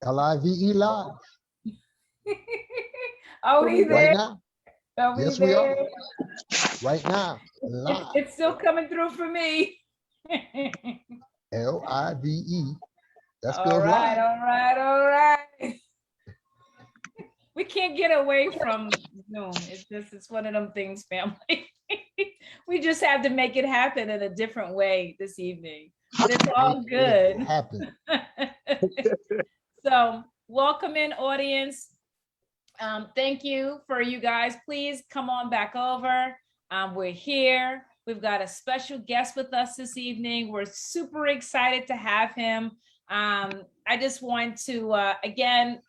Live. Live. Are we there? Right now. Are we Yes, there? we are. Right now. Live. It's still coming through for me. Live. That All spells right, live. all right, all right. We can't get away from Zoom. It's one of them things, family. We just have to make it happen in a different way this evening. But it's all good. Happen. So welcome in, audience. Thank you for you guys. Please come on back over. We're here. We've got a special guest with us this evening. We're super excited to have him. I just want to, again,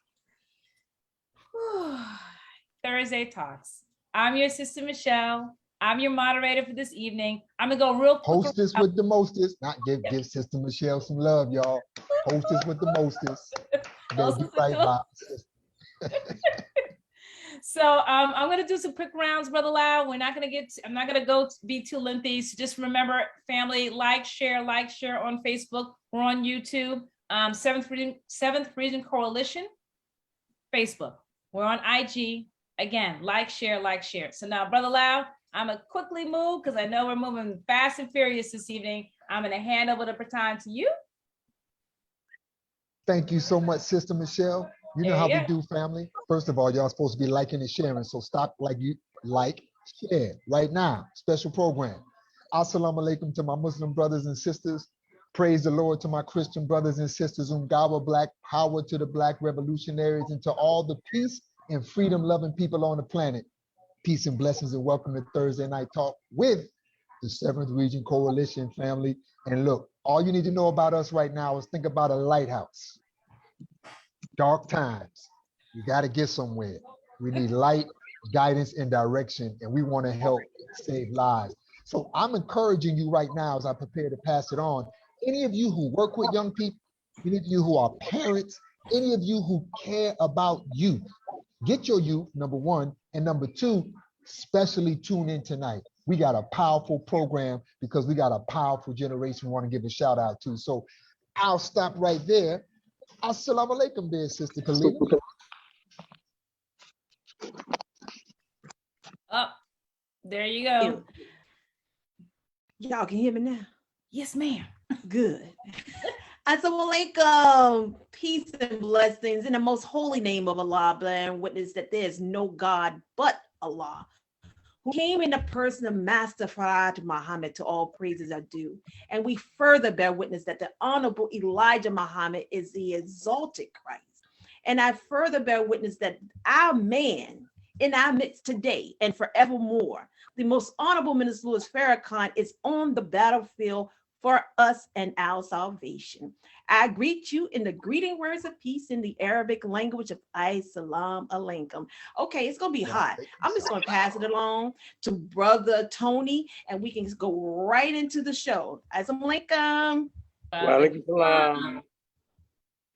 Thursday Talks. I'm your sister, Michelle. I'm your moderator for this evening. I'm gonna go real quick. Hostess with the mostest. Not give Sister Michelle some love, y'all. Hostess with the mostest. So I'm gonna do some quick rounds, Brother Lau. I'm not gonna go be too lengthy. So just remember, family, like, share on Facebook. We're on YouTube. Seventh Region Coalition, Facebook. We're on IG. Again, like, share. So now, Brother Lau, I'm gonna quickly move because I know we're moving fast and furious this evening. I'm gonna hand over the baton to you. Thank you so much, Sister Michelle. You know how we do, family. First of all, y'all supposed to be liking and sharing. So stop share right now. Special program. Assalamu alaikum to my Muslim brothers and sisters. Praise the Lord to my Christian brothers and sisters. Ungawa Black, power to the Black revolutionaries, and to all the peace and freedom loving people on the planet. Peace and blessings, and welcome to Thursday Night Talk with the 7th Region Coalition, family. And look, all you need to know about us right now is think about a lighthouse. Dark times. You got to get somewhere. We need light, guidance, and direction, and we want to help save lives. So I'm encouraging you right now as I prepare to pass it on. Any of you who work with young people, any of you who are parents, any of you who care about youth, get your youth, number one, and number two, especially tune in tonight. We got a powerful program because we got a powerful generation we want to give a shout out to. So I'll stop right there. Assalamu alaikum there, Sister Kalina. Oh, there you go. Y'all can hear me now? Yes, ma'am. Good. Assalamu alaikum. Peace and blessings in the most holy name of Allah, bear witness that there is no God but Allah, who came in the person of Master Farad Muhammad, to all praises are due. And we further bear witness that the Honorable Elijah Muhammad is the exalted Christ. And I further bear witness that our man in our midst today and forevermore, the most Honorable Minister Louis Farrakhan, is on the battlefield for us and our salvation. I greet you in the greeting words of peace in the Arabic language of Assalamu alaikum. Okay, it's gonna be hot. I'm just gonna pass it along to Brother Tony, and we can just go right into the show. Assalamu alaikum. Walaikum salam.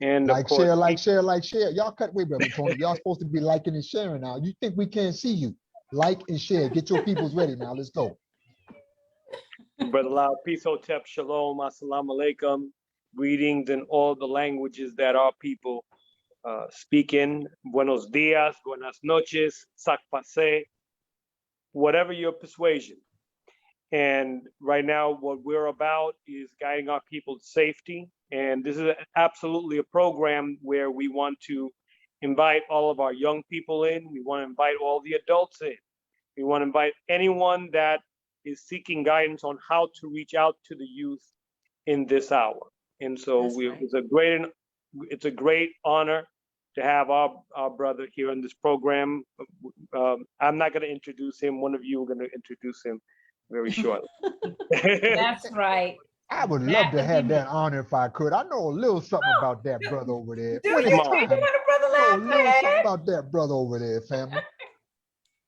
And like, share. Y'all cut away, Brother Tony. Y'all supposed to be liking and sharing now. You think we can't see you? Like and share. Get your peoples ready now. Let's go. Brother Lau, peace, hotep, shalom, assalamu alaikum. Greetings in all the languages that our people speak in. Buenos dias, buenas noches, sac passe, whatever your persuasion. And right now, what we're about is guiding our people's safety. And this is absolutely a program where we want to invite all of our young people in. We want to invite all the adults in. We want to invite anyone that is seeking guidance on how to reach out to the youth in this hour. And so it's a great honor to have our brother here on this program. I'm not going to introduce him. One of you are going to introduce him very shortly. That's right. I would love to have that honor if I could. I know a little something about that brother over there. Do you want a brother something about that brother over there, family.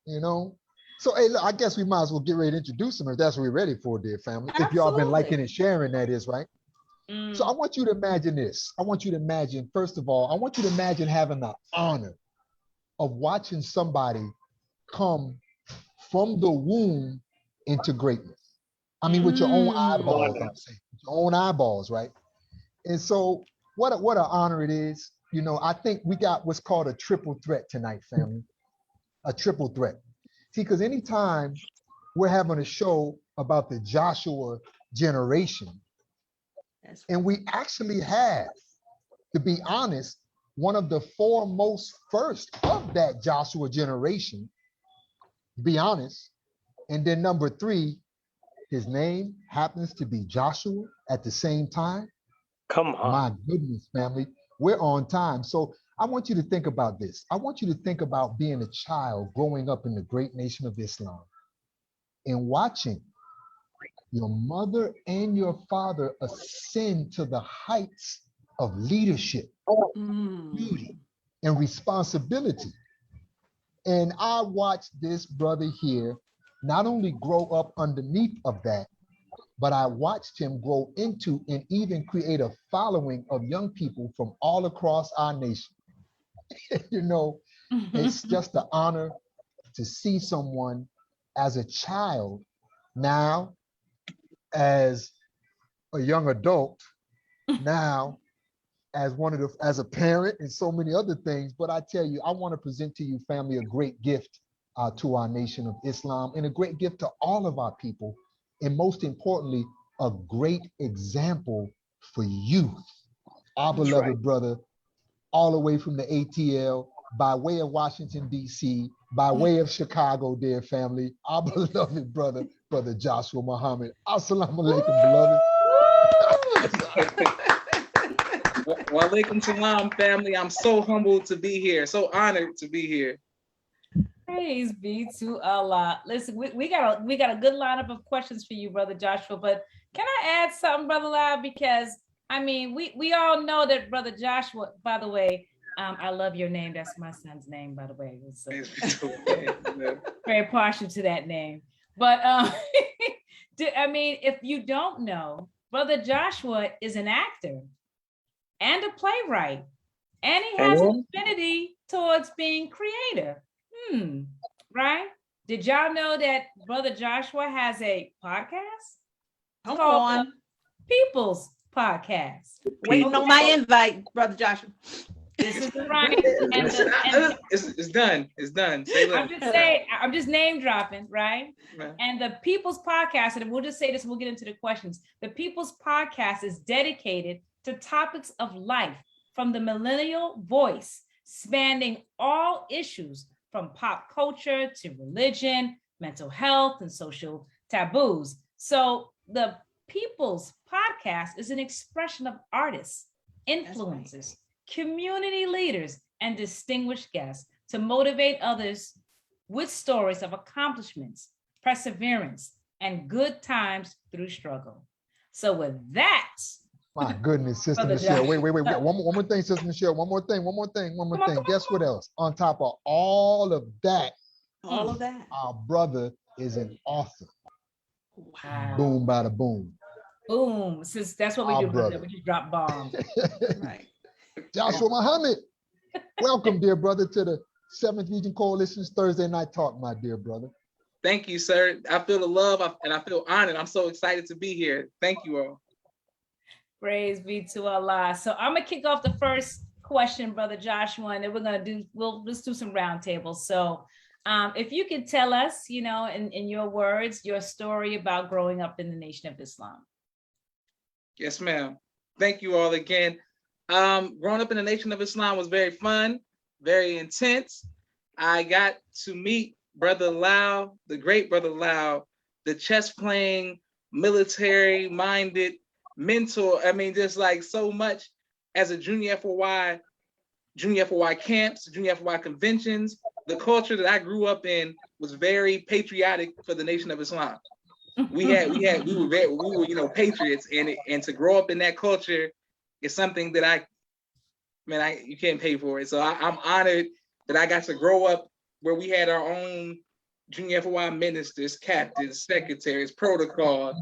You know? So, hey, look, I guess we might as well get ready to introduce him if that's what we're ready for, dear family. Absolutely. If y'all been liking and sharing, that is, right? So I want you to imagine this. I want you to imagine, first of all, I want you to imagine having the honor of watching somebody come from the womb into greatness. I mean, with your own eyeballs, I'm saying, with your own eyeballs, right? And so what an honor it is. You know, I think we got what's called a triple threat tonight, family. A triple threat. See, because anytime we're having a show about the Joshua generation, and we actually have, to be honest, one of the foremost first of that Joshua generation, be honest. And then number 3, his name happens to be Joshua at the same time. Come on. My goodness, family, we're on time. So I want you to think about this. I want you to think about being a child growing up in the great nation of Islam and watching your mother and your father ascend to the heights of leadership, duty, and responsibility. And I watched this brother here not only grow up underneath of that, but I watched him grow into and even create a following of young people from all across our nation. You know, it's just an honor to see someone as a child, now as a young adult, now as a parent, and so many other things. But I tell you, I want to present to you, family, a great gift to our nation of Islam, and a great gift to all of our people, and most importantly, a great example for youth. Our beloved brother, all the way from the ATL, by way of Washington, D.C., by way of Chicago, dear family, our beloved brother, Brother Joshua Muhammad. Assalamu alaikum, beloved. Wa alaikum salam, family. I'm so humbled to be here, so honored to be here. Praise be to Allah. Listen, we got a good lineup of questions for you, Brother Joshua, but can I add something, Brother Lau? Because I mean, we all know that Brother Joshua, by the way, I love your name. That's my son's name, by the way. So very partial to that name. But I mean, if you don't know, Brother Joshua is an actor and a playwright, and he has an affinity towards being creative. Right? Did y'all know that Brother Joshua has a podcast? Come on. People's Podcast. Waiting on my invite, Brother Joshua. This is right. It's done. It's done. I'm just name dropping, right? And the People's Podcast, and we'll just say this, we'll get into the questions. The People's Podcast is dedicated to topics of life from the millennial voice, spanning all issues from pop culture to religion, mental health, and social taboos. So the People's Podcast is an expression of artists, influencers, community leaders, and distinguished guests to motivate others with stories of accomplishments, perseverance, and good times through struggle. So with that, my goodness, Sister Michelle. Wait. One more thing, Sister Michelle. One more thing. Guess what else? On top of all of that, our brother is an author. Wow. Boom, bada boom. Boom. Since that's what we do, brother. We just drop bombs. Right. Joshua Muhammad, welcome, dear brother, to the 7th Region Coalition's Thursday Night Talk, my dear brother. Thank you, sir. I feel the love and I feel honored. I'm so excited to be here. Thank you all. Praise be to Allah. So I'm gonna kick off the first question, Brother Joshua, and then let's do some roundtables. So if you could tell us, in your words, your story about growing up in the Nation of Islam. Yes, ma'am. Thank you all again. Growing up in the Nation of Islam was very fun, very intense. I got to meet Brother Lau, the great Brother Lau, the chess playing, military minded mentor. I mean, just like so much as a junior FOI camps, junior FOI conventions. The culture that I grew up in was very patriotic for the Nation of Islam. We were patriots, and to grow up in that culture is something that you can't pay for it. So I'm honored that I got to grow up where we had our own junior FOI ministers, captains, secretaries, protocol.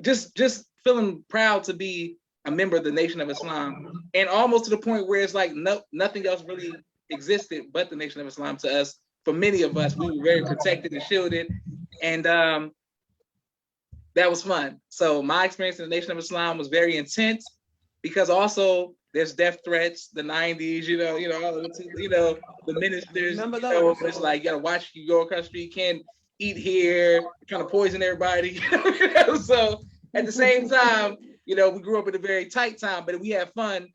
Just feeling proud to be a member of the Nation of Islam, and almost to the point where it's like nothing else really existed but the Nation of Islam to us. For many of us, we were very protected and shielded, and that was fun. So my experience in the Nation of Islam was very intense, because also there's death threats, the 90s, all of the, the ministers, Remember those? it's like, you gotta watch, you go across the street, you can't eat here, you're trying to poison everybody. So at the same time, we grew up in a very tight time, but we had fun,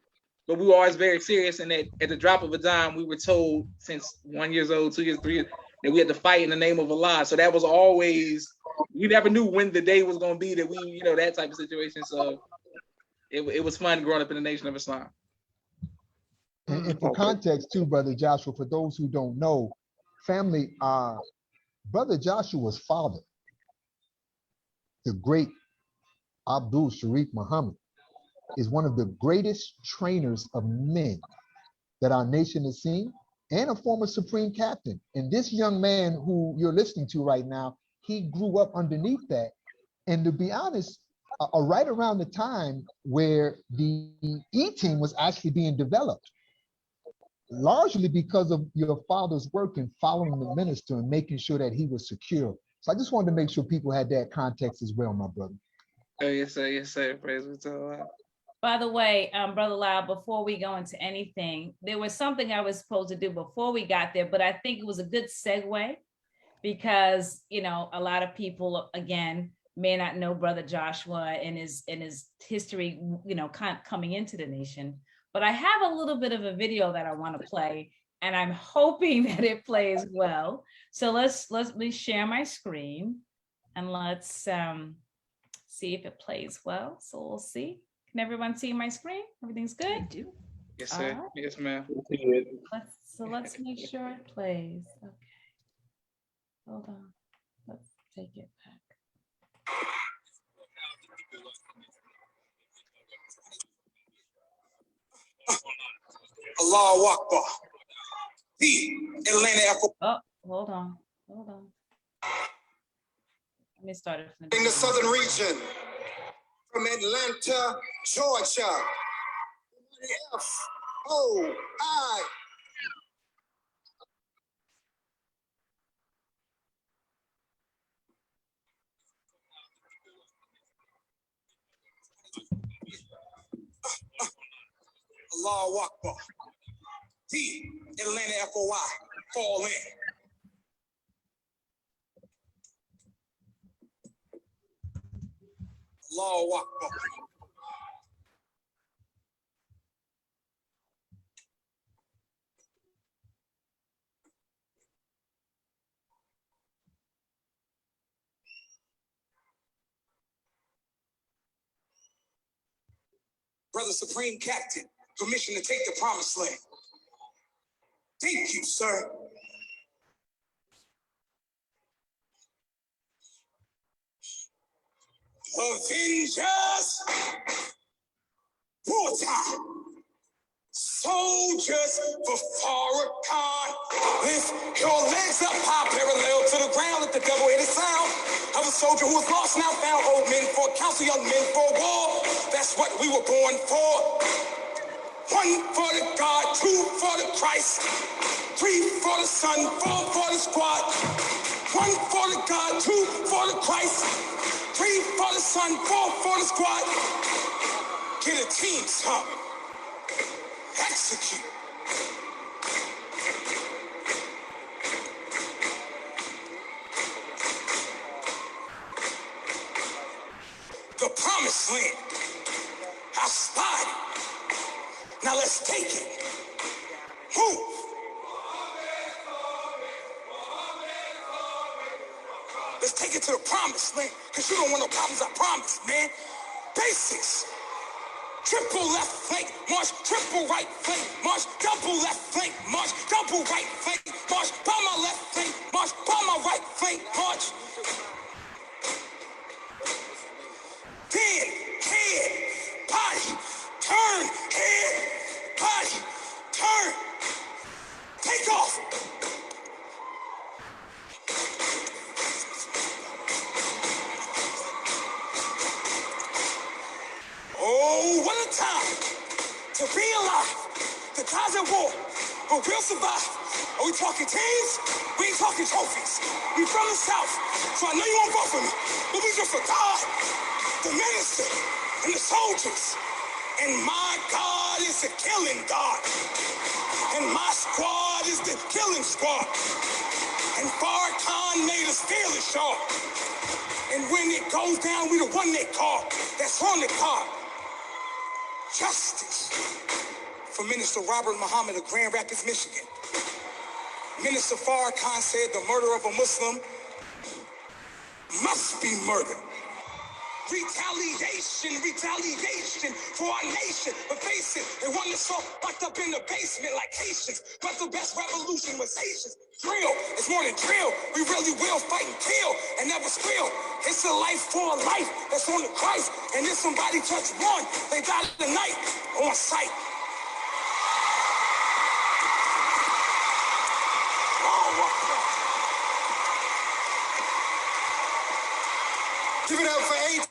but we were always very serious. And at the drop of a dime, we were told since 1 year old, 2 years, 3 years, that we had to fight in the name of Allah. So that was always, we never knew when the day was going to be that we, that type of situation. So it was fun growing up in the Nation of Islam. And for context too, Brother Joshua, for those who don't know, family, Brother Joshua's father, the great Abdul Sharif Muhammad, is one of the greatest trainers of men that our nation has seen, and a former supreme captain. And this young man who you're listening to right now, he grew up underneath that. And to be honest, right around the time where the E-team was actually being developed, largely because of your father's work in following the minister and making sure that he was secure. So I just wanted to make sure people had that context as well, my brother. Oh, yes, sir. Yes, sir. Praise be to Allah. By the way, Brother Lau, before we go into anything, there was something I was supposed to do before we got there, but I think it was a good segue because, a lot of people, again, may not know Brother Joshua and his history, kind of coming into the nation. But I have a little bit of a video that I want to play, and I'm hoping that it plays well. So let me share my screen, and let's see if it plays well. So we'll see. Can everyone see my screen? Everything's good? I do. Yes, sir. Right. Yes, ma'am. Let's make sure it plays. Okay. Hold on. Let's take it back. Allahu Akbar. Oh, hold on. Let me start it from the in the southern region, from Atlanta, Georgia. F-O-I. Allahu Akbar. D, Atlanta, F-O-I. Fall in. Allahu Akbar. Brother Supreme Captain, permission to take the promised land. Thank you, sir. Avengers, wartime. Soldiers for Farrakhan. Lift your legs up high, parallel to the ground. Let the devil hear the sound of a soldier who was lost, now found. Old men for counsel, young men for war. That's what we were born for. 1 for the God, 2 for the Christ, 3 for the Son, 4 for the squad. 1 for the God, 2 for the Christ, 3 for the Son, 4 for the squad. Get a team, son. Execute. The promised land. I spotted it. Now let's take it. Move. Let's take it to the promised land, because you don't want no problems, I promise, man. Basics. Triple left flank, march, triple right flank, march, double left flank, march, double right flank, march, by my left flank, march, by my right flank, march. Then, head, body, turn, head, body, turn, take off. Oh, what a time to be alive. The times at war, but we'll survive. Are we talking teams? We ain't talking trophies. We from the South, so I know you won't vote for me. But we just for God, the minister, and the soldiers. And my God is the killing God. And my squad is the killing squad. And Farrakhan made us fearless, y'all. And when it goes down, we the one they call. That's on the card. Justice for Minister Robert Muhammad of Grand Rapids, Michigan. Minister Farrakhan said the murder of a Muslim must be murder. Retaliation for our nation. But face it, they want us all locked up in the basement like Haitians. But the best revolution was Haitians. Drill, it's more than drill. We really will fight and kill and never squeal. It's a life for a life that's on the Christ. And if somebody touch one, they die tonight on sight. Give it up for 8.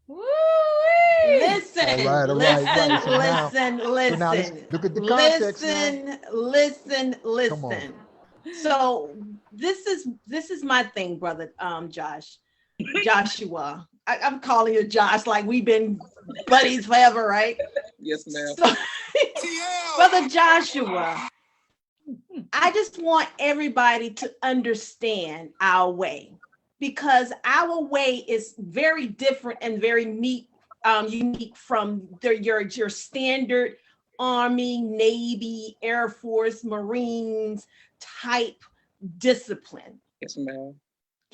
Woo-wee. Listen, All right, all listen, right, right. So now- listen, So now let's listen. look at the context now. Listen. Come on. So this is my thing, brother Joshua. I'm calling you Josh, like we've been buddies forever, right? Yes, ma'am. So, brother Joshua, I just want everybody to understand our way, because our way is very different and very unique from your standard Army, Navy, Air Force, Marines type discipline. Yes, ma'am.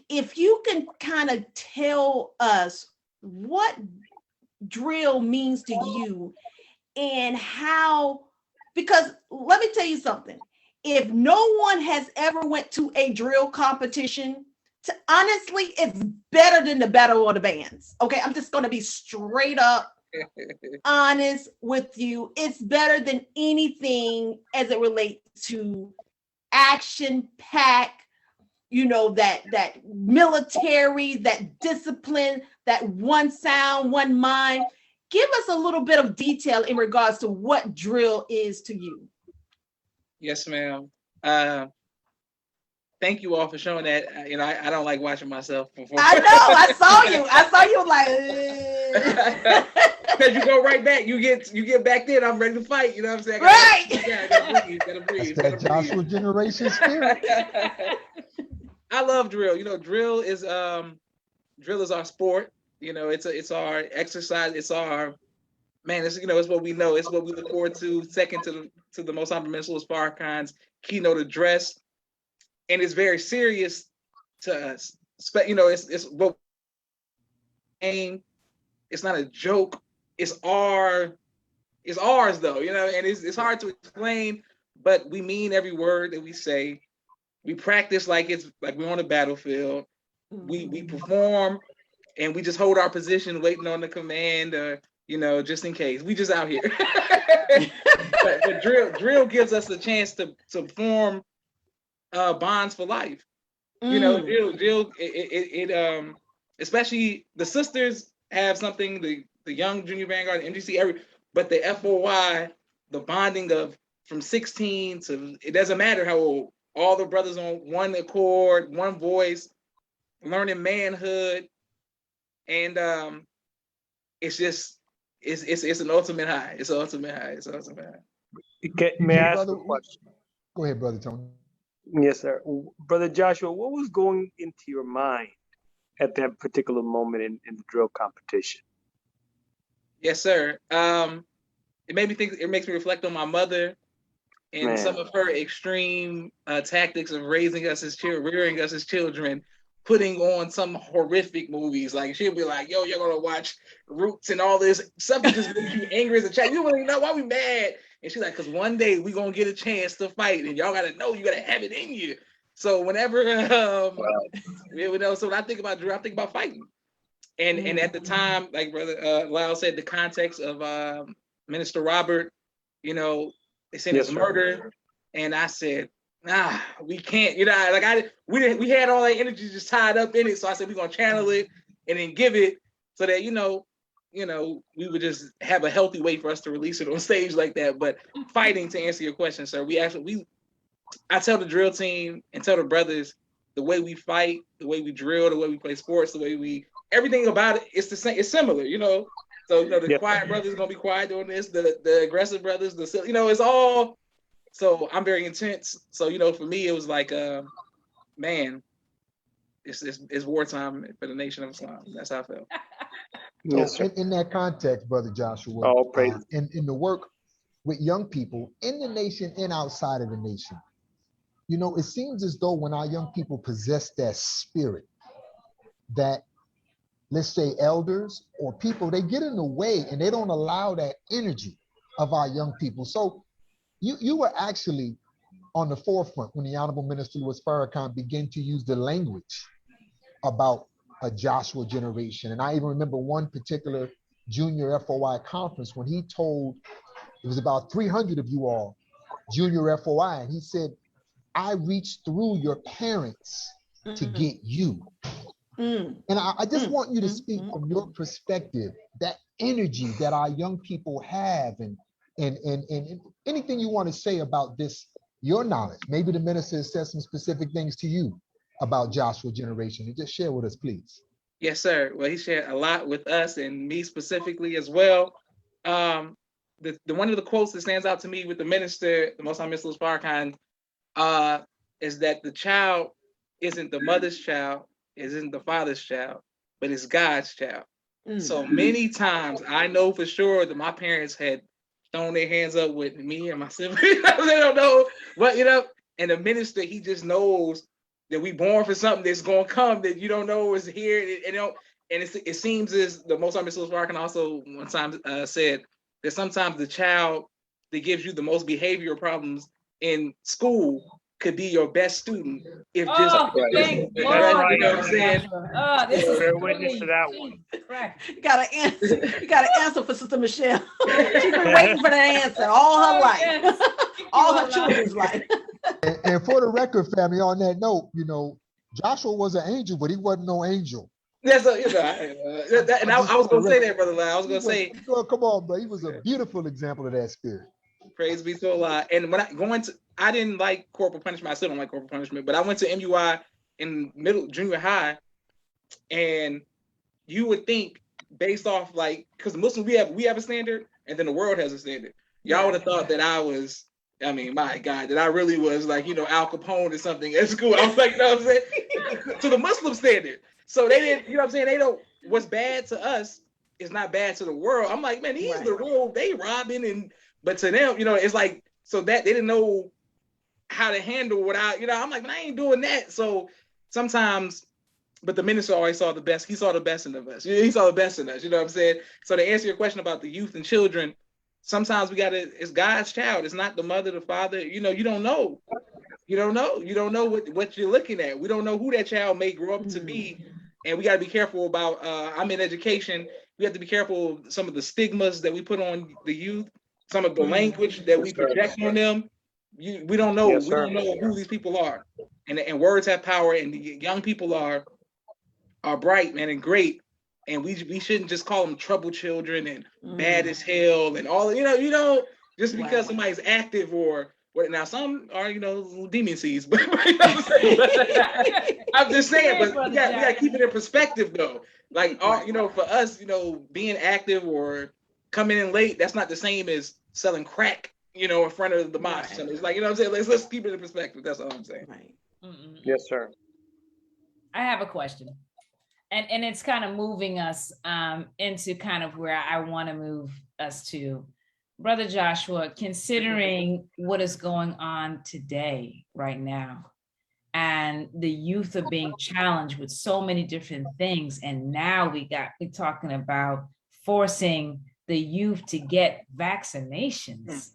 If you can kind of tell us what drill means to you and how, because let me tell you something. If no one has ever went to a drill competition, honestly, it's better than the Battle of the Bands. Okay, I'm just going to be straight up honest with you. It's better than anything as it relates to action pack, that military, that discipline, that one sound, one mind. Give us a little bit of detail in regards to what drill is to you. Yes, ma'am. Thank you all for showing that. I don't like watching myself perform. I know. I saw you like. Because you go right back. You get back there. I'm ready to fight. You know what I'm saying? Right. Gotta breathe. That's that Joshua generation spirit. I love drill. Drill is our sport. It's our exercise. It's our it's what we know. It's what we look forward to. Second to the most honorable Minister Farrakhan's keynote address, and it's very serious to us. It's what aim. It's not a joke. It's ours though. And it's hard to explain, but we mean every word that we say. We practice like we're on a battlefield. We perform, and we just hold our position, waiting on the command, just in case. We just out here. but drill gives us a chance to form bonds for life. Drill. It especially the sisters have something. The young junior vanguard, MGC, but the FOY, the bonding of from 16 to, it doesn't matter how old. All the brothers on one accord, one voice, learning manhood, and it's an ultimate high. It's an ultimate high. May I ask a question? Go ahead, Brother Tony. Yes, sir. Brother Joshua, what was going into your mind at that particular moment in the drill competition? Yes, sir. It made me think. It makes me reflect on my mother and some of her extreme tactics of raising us as children, rearing us as children, putting on some horrific movies. Like she'll be like, "Yo, you're gonna watch Roots and all this stuff that just makes you angry as a child. You don't even know why we mad." And she's like, "Cause one day we gonna get a chance to fight, and y'all gotta know, you gotta have it in you." So whenever, so when I think about drill, I think about fighting. And at the time, like Brother Lyle said, the context of Minister Robert, they said it's murder, and I said, "Nah, we can't." We had all that energy just tied up in it, so I said we're gonna channel it and then give it so that we would just have a healthy way for us to release it on stage like that. But fighting, to answer your question, sir, I tell the drill team and tell the brothers, the way we fight, the way we drill, the way we play sports, the way everything about it, it's the same. It's similar, So the quiet brothers gonna be quiet doing this. The aggressive brothers, it's all. So I'm very intense. So for me, it was like, man, it's wartime for the Nation of Islam. That's how I felt. So in that context, Brother Joshua, in the work with young people in the nation and outside of the nation, it seems as though when our young people possess that spirit, that, let's say, elders or people, they get in the way and they don't allow that energy of our young people. So you were actually on the forefront when the Honorable Minister Louis Farrakhan began to use the language about a Joshua generation. And I even remember one particular junior FOI conference when he told, it was about 300 of you all, junior FOI, and he said, I reached through your parents to get you. And I just want you to speak from your perspective, that energy that our young people have, and anything you want to say about this, your knowledge. Maybe the minister has said some specific things to you about Joshua generation, and just share with us, please. Yes, sir. Well, he shared a lot with us and me specifically as well. The one of the quotes that stands out to me with the minister, the Most High Mr. Farrakhan, is that the child isn't the mother's child, isn't the father's child, but it's God's child. So many times I know for sure that my parents had thrown their hands up with me and my siblings. They don't know, but and the minister, he just knows that we born for something that's gonna come that you don't know is here. And it seems as the Most High Mr. Farrakhan also one time said that sometimes the child that gives you the most behavioral problems in school could be your best student if just thank you Lord. know what I'm saying? This is Bear witness to that one. Correct. You gotta answer for Sister Michelle. She's been waiting for the answer all her life, Yes. all her children's life. And for the record, family, on that note, Joshua was an angel, but he wasn't no angel. Yes, I was gonna say that, Brother Lau. I was gonna say, come on, bro. He was a beautiful example of that spirit. Praise be to Allah. And when I didn't like corporal punishment. I still don't like corporal punishment, but I went to MUI in junior high, and you would think based off because Muslims we have a standard, and then the world has a standard. Y'all would have thought that I was, my God, that I really was Al Capone or something at school. I was like, no, I'm saying, to the Muslim standard. So they didn't, I'm saying, they don't. What's bad to us is not bad to the world. I'm like, man, these the real. They robbing but to them, it's like, so that they didn't know how to handle without, I'm like, man, I ain't doing that. So sometimes, but the minister always saw the best. He saw the best in us. He saw the best in us. You know what I'm saying? So to answer your question about the youth and children, sometimes it's God's child. It's not the mother, the father. You don't know. You don't know what you're looking at. We don't know who that child may grow up to be. And we got to be careful about, I'm in education. We have to be careful of some of the stigmas that we put on the youth. Some of the language that we project on them, we don't know. We don't know who these people are, and words have power. And the young people are bright, man, and great. And we shouldn't just call them trouble children and bad as hell and all. Just because somebody's active or what. Now some are demon seeds, but I'm just saying. But we got to keep it in perspective though. For us, being active or coming in late, that's not the same as selling crack, in front of the mosque. And it's what I'm saying. Let's keep it in perspective. That's all I'm saying. Right. Yes, sir. I have a question, and it's kind of moving us into kind of where I want to move us to, Brother Joshua. Considering what is going on today, right now, and the youth are being challenged with so many different things, and now we're talking about forcing the youth to get vaccinations.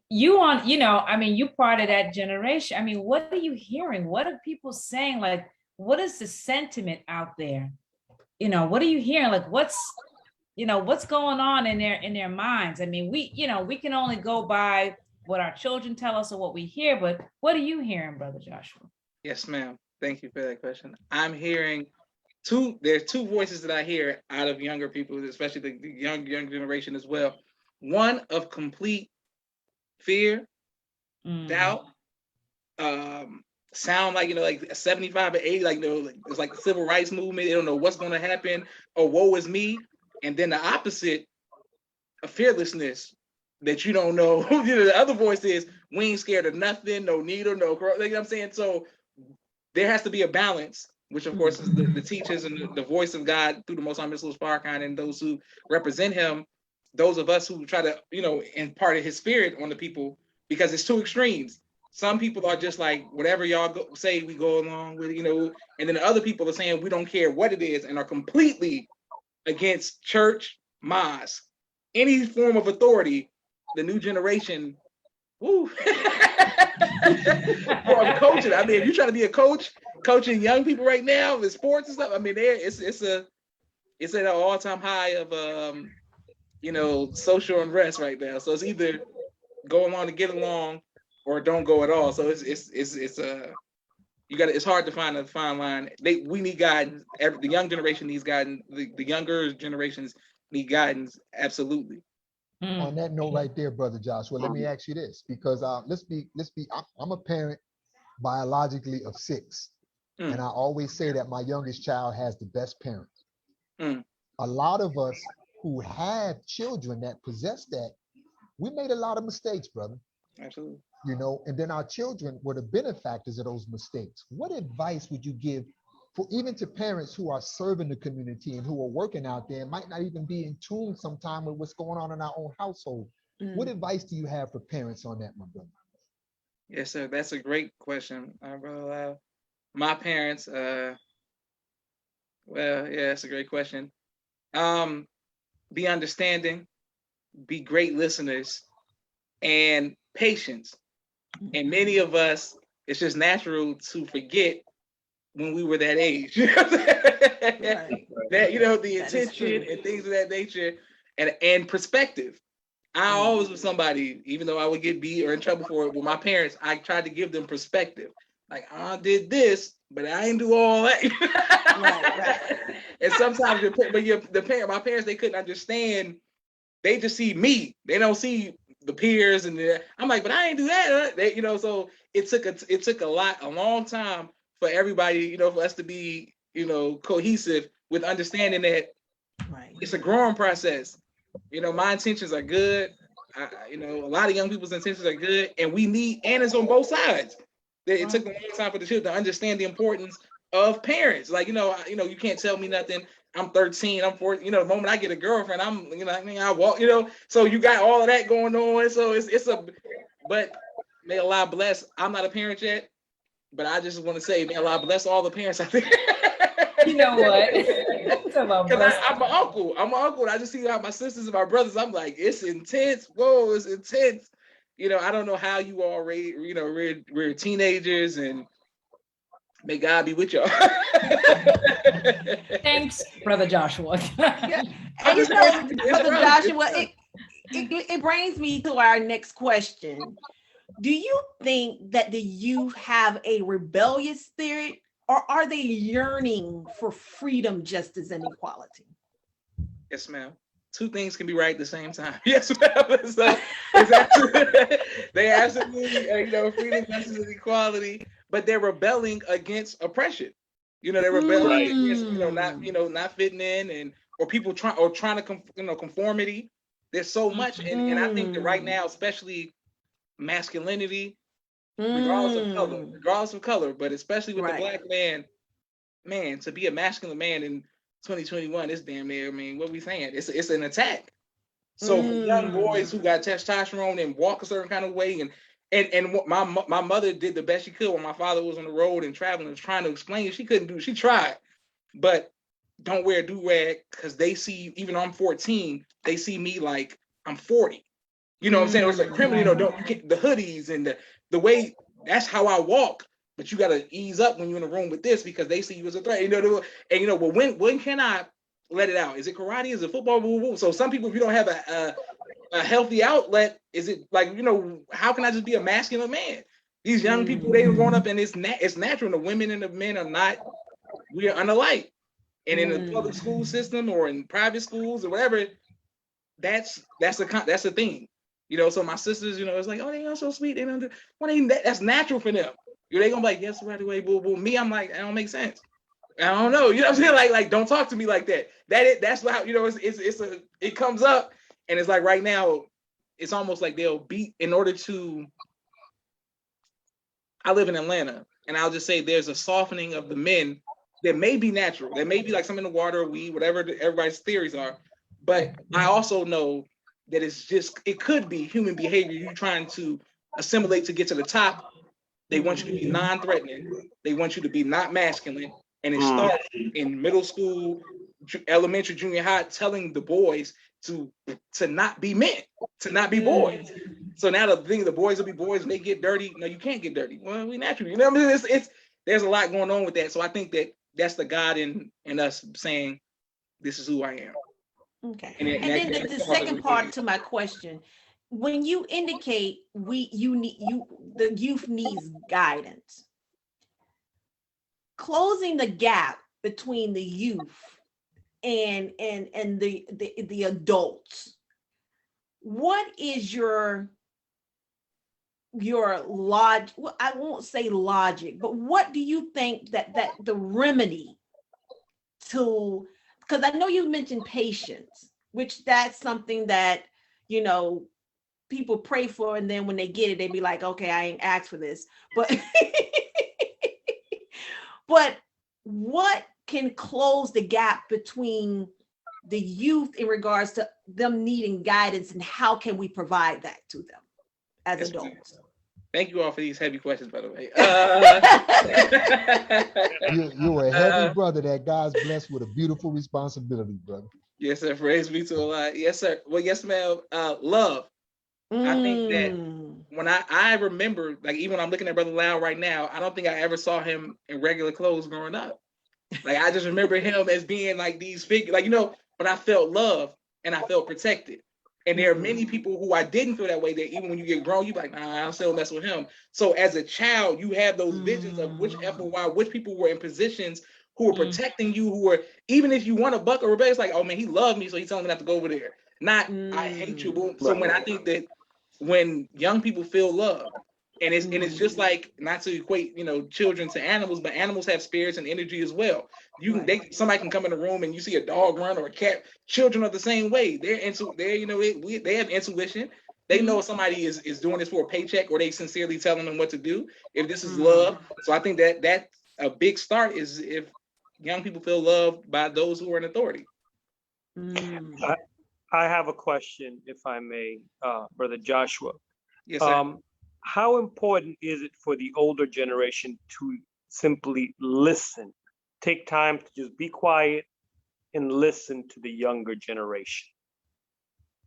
You part of that generation. What are you hearing? What are people saying? What is the sentiment out there? What are you hearing? What's going on in their minds? We can only go by what our children tell us or what we hear, but what are you hearing, Brother Joshua? Yes, ma'am. Thank you for that question. I'm hearing there's two voices that I hear out of younger people, especially the young generation as well. One of complete fear, doubt, sound like 75 or 80, it's like the civil rights movement. They don't know what's going to happen, or woe is me. And then the opposite, a fearlessness that you don't know. The other voice is, we ain't scared of nothing, no needle, no, you know what I'm saying? So there has to be a balance, which of course is the teachers and the voice of God through the Most High Missile Farrakhan and those who represent him, those of us who try to, impart his spirit on the people, because it's two extremes. Some people are just like, whatever y'all say, we go along with, and then the other people are saying we don't care what it is and are completely against church, mosque, any form of authority. The new generation, woo. I'm coaching. I mean, if you're trying to be a coach, coaching young people right now with sports and stuff, I mean, it's at an all-time high of social unrest right now. So it's either go along to get along or don't go at all. So it's hard to find a fine line. We need guidance. The young generation needs guidance. The younger generations need guidance. Absolutely. On that note right there, Brother Joshua, let me ask you this, because I'm a parent biologically of 6. And I always say that my youngest child has the best parents. A lot of us who have children that possess that, we made a lot of mistakes, brother. Absolutely. And then our children were the benefactors of those mistakes. What advice would you give for even to parents who are serving the community and who are working out there and might not even be in tune sometime with what's going on in our own household? What advice do you have for parents on that, my brother? Yes, sir. That's a great question, Brother Lau. My parents, that's a great question. Be understanding, be great listeners, and patience. And many of us, it's just natural to forget when we were that age. Right. That, the attention and things of that nature, and perspective. I always was somebody, even though I would get beat or in trouble for it with my parents, I tried to give them perspective. Like, I did this, but I didn't do all that. Right. And sometimes my parents, they couldn't understand. They just see me. They don't see the peers, and I'm like, but I ain't do that. So it took a long time for everybody, for us to be, cohesive with understanding that it's a growing process. My intentions are good. A lot of young people's intentions are good, and it's on both sides. It took a long time for the children to understand the importance of parents. Like, you can't tell me nothing. I'm 13, I'm 14, the moment I get a girlfriend, I walk, so you got all of that going on. So but may Allah bless. I'm not a parent yet, but I just want to say, may Allah bless all the parents out there. You know what? Because I'm an uncle. And I just see how my sisters and my brothers, I'm like, it's intense. Whoa, it's intense. I don't know how you all we're teenagers, and may God be with y'all. Thanks, Brother Joshua. Brother Joshua, it brings me to our next question. Do you think that the youth have a rebellious spirit, or are they yearning for freedom, justice, and equality? Yes, ma'am. Two things can be right at the same time. Yes, ma'am. So they absolutely, freedom, justice, and equality, but they're rebelling against oppression. They're rebelling against, not fitting in, or people trying to conformity. There's so much, and I think that right now, especially masculinity, regardless of color, but especially with the Black man, to be a masculine man in 2021, it's damn near, what we saying? It's an attack. So for young boys who got testosterone and walk a certain kind of way, and my mother did the best she could when my father was on the road and traveling and trying to explain it. She couldn't do it. She tried, but don't wear a do-rag, because they see, even though I'm 14, they see me like I'm 40. You know what I'm saying? It's like criminal, don't get the hoodies and the way, that's how I walk. But you gotta ease up when you're in a room with this, because they see you as a threat. But when can I let it out? Is it karate? Is it football? So some people, if you don't have a healthy outlet, is it like, how can I just be a masculine man? These young people, they've grown up, and it's natural. The women and the men we are unalike. And in the public school system or in private schools or whatever, that's a thing. So my sisters, it's like, oh, they are so sweet. They don't do, that's natural for them. They gonna be like, yes, right away, boo boo. Me, I'm like, that don't make sense. I don't know. You know what I'm saying? Like don't talk to me like that. That's how, you know, it comes up, and it's like right now, it's almost like they'll beat in order to. I live in Atlanta, and I'll just say there's a softening of the men that may be natural. That may be like some in the water, weed, whatever everybody's theories are. But I also know that it could be human behavior. You trying to assimilate to get to the top. They want you to be non-threatening. They want you to be not masculine. And it starts in middle school, elementary, junior high, telling the boys to not be men, to not be boys. So now the boys will be boys and they get dirty. No, you can't get dirty. Well, we naturally, you know what I mean? It's there's a lot going on with that. So I think that's the God in us saying, this is who I am. Okay. And then the second part to my question, when you indicate the youth needs guidance, closing the gap between the youth and the adults, what is your logic? Well, I won't say logic, but what do you think that the remedy to, because I know you mentioned patience, which that's something that, you know, people pray for, and then when they get it, they be like, okay, I ain't asked for this. But but what can close the gap between the youth in regards to them needing guidance, and how can we provide that to them as adults? Thank you all for these heavy questions, by the way. You're a heavy brother that God's blessed with a beautiful responsibility, brother. Yes, sir. Praise be to Allah. Yes, sir. Well, yes, ma'am. Love. I think that when I remember, like, even when I'm looking at Brother Lau right now, I don't think I ever saw him in regular clothes growing up. Like, I just remember him as being like these figures, like, you know, but I felt love and I felt protected. And there are many people who I didn't feel that way, that even when you get grown, you're like, nah, I don't still mess with him. So as a child, you have those visions of which people were in positions who were protecting you, who were, even if you want to buck or rebel, it's like, oh man, he loved me, so he's telling me not to go over there. Not, I hate you, boom. So when I think that when young people feel love, and it's just like, not to equate, you know, children to animals, but animals have spirits and energy as well. Somebody can come in the room and you see a dog run or a cat. Children are the same way. They have intuition. They know if somebody is doing this for a paycheck, or they sincerely telling them what to do, if this is love. So I think that a big start is if young people feel loved by those who are in authority. I have a question, if I may, Brother Joshua. Yes, sir. How important is it for the older generation to simply listen, take time to just be quiet and listen to the younger generation?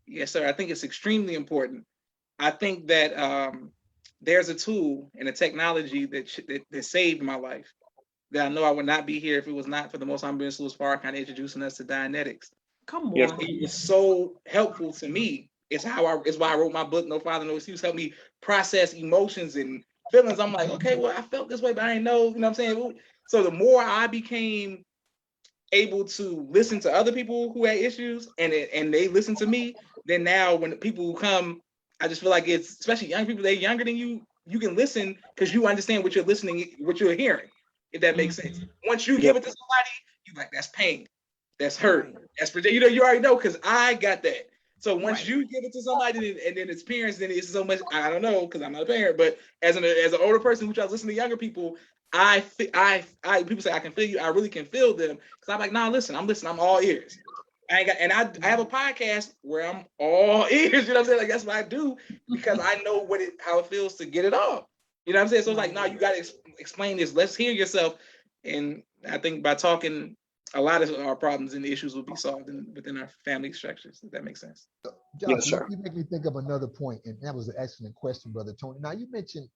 Yes, sir. I think it's extremely important. I think that there's a tool and a technology that saved my life, that I know I would not be here if it was not for the Most High Louis Farrakhan introducing us to Dianetics. Come on. Yes. It was so helpful to me. It's why I wrote my book, No Father, No Excuse. Helped me process emotions and feelings. I'm like, okay, well, I felt this way, but I didn't know, you know what I'm saying? So the more I became able to listen to other people who had issues, and they listen to me, then now when people come, I just feel like it's, especially young people, they're younger than you, you can listen because you understand what you're hearing, if that makes sense. Once you give it to somebody, you're like, that's pain, that's hurt, that's, you know, you already know, because I got that. So once you give it to somebody, and then it's parents, then it's so much, I don't know, because I'm not a parent, but as an older person who tries to listen to younger people, people say I can feel you. I really can feel them, because I'm like, nah, listen, I'm all ears. I have a podcast where I'm all ears. You know what I'm saying? Like, that's what I do, because I know how it feels to get it off. You know what I'm saying? So it's like, nah, you got to explain this. Let's hear yourself. And I think by talking, a lot of our problems and issues will be solved within our family structures, if that makes sense. Josh, Yes, sir. You make me think of another point, and that was an excellent question, Brother Tony. Now, you mentioned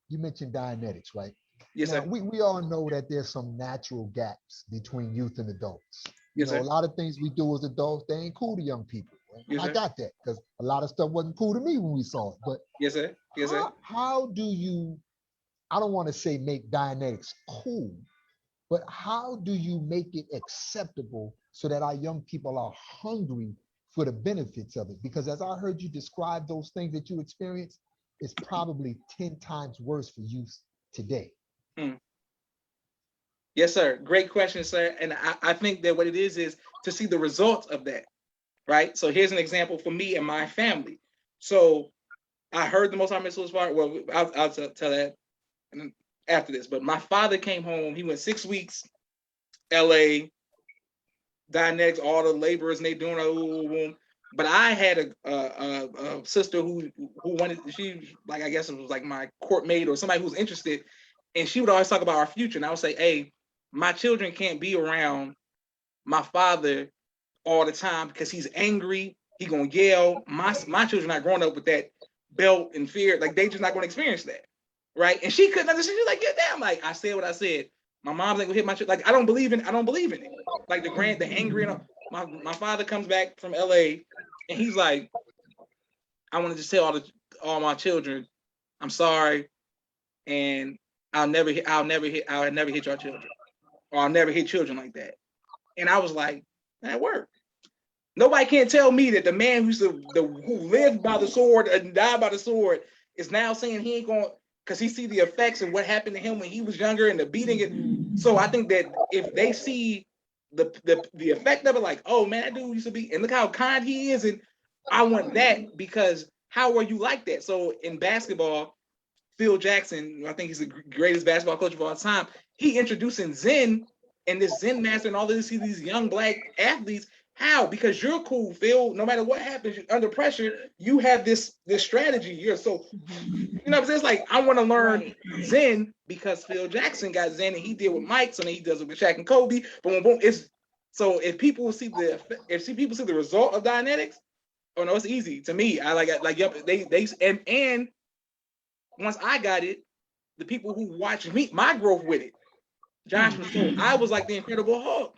Dianetics, right? Yes, now, sir. we all know that there's some natural gaps between youth and adults. Yes, you know, sir. a lot of things we do as adults, they ain't cool to young people. Right? Yes, I sir. got that, because a lot of stuff wasn't cool to me when we saw it. But yes, sir. Yes, sir. How do you, I don't want to say make Dianetics cool, but how do you make it acceptable so that our young people are hungry for the benefits of it? Because as I heard you describe those things that you experienced, it's probably 10 times worse for youth today. Yes, Yes, sir. Great question, sir. And I think that what it is to see the results of that, right? So here's an example for me and my family. So I heard the Most High Mitzvah's part. Well, I'll tell that after this. But my father came home. He went 6 weeks, L.A., Dianetics, all the laborers, and they doing but I had a sister who wanted, she, like, I guess it was like my court mate or somebody who's interested, and she would always talk about our future. And I would say, hey, my children can't be around my father all the time because he's angry. He gonna yell. My children are growing up with that belt and fear. Like, they just not gonna experience that, right? And she couldn't understand. She's like, yeah, damn. Like, I said what I said. My mom's ain't gonna hit my children. Like, I don't believe in it. Like the angry. And my father comes back from LA, and he's like, I want to just tell all my children, I'm sorry, and I'll never hit your children, or I'll never hit children like that. And I was like, that worked. Nobody can't tell me that the man who lived by the sword and died by the sword is now saying he ain't going, because he see the effects of what happened to him when he was younger and the beating it. So I think that if they see the effect of it, like, oh man, that dude used to be, and look how kind he is, and I want that, because how are you like that? So in basketball, Phil Jackson, I think he's the greatest basketball coach of all time. He introducing Zen and this Zen master and all this, these young black athletes. How? Because you're cool, Phil. No matter what happens, under pressure, you have this strategy. You're so, you know what I'm saying? It's like, I want to learn Zen because Phil Jackson got Zen and he did with Mike, so then he does it with Shaq and Kobe. But boom, it's so if people see the result of Dianetics, oh no, it's easy to me. I like yep, they and once I got it, the people who watched me, my growth with it, Josh was so, I was like the Incredible Hulk.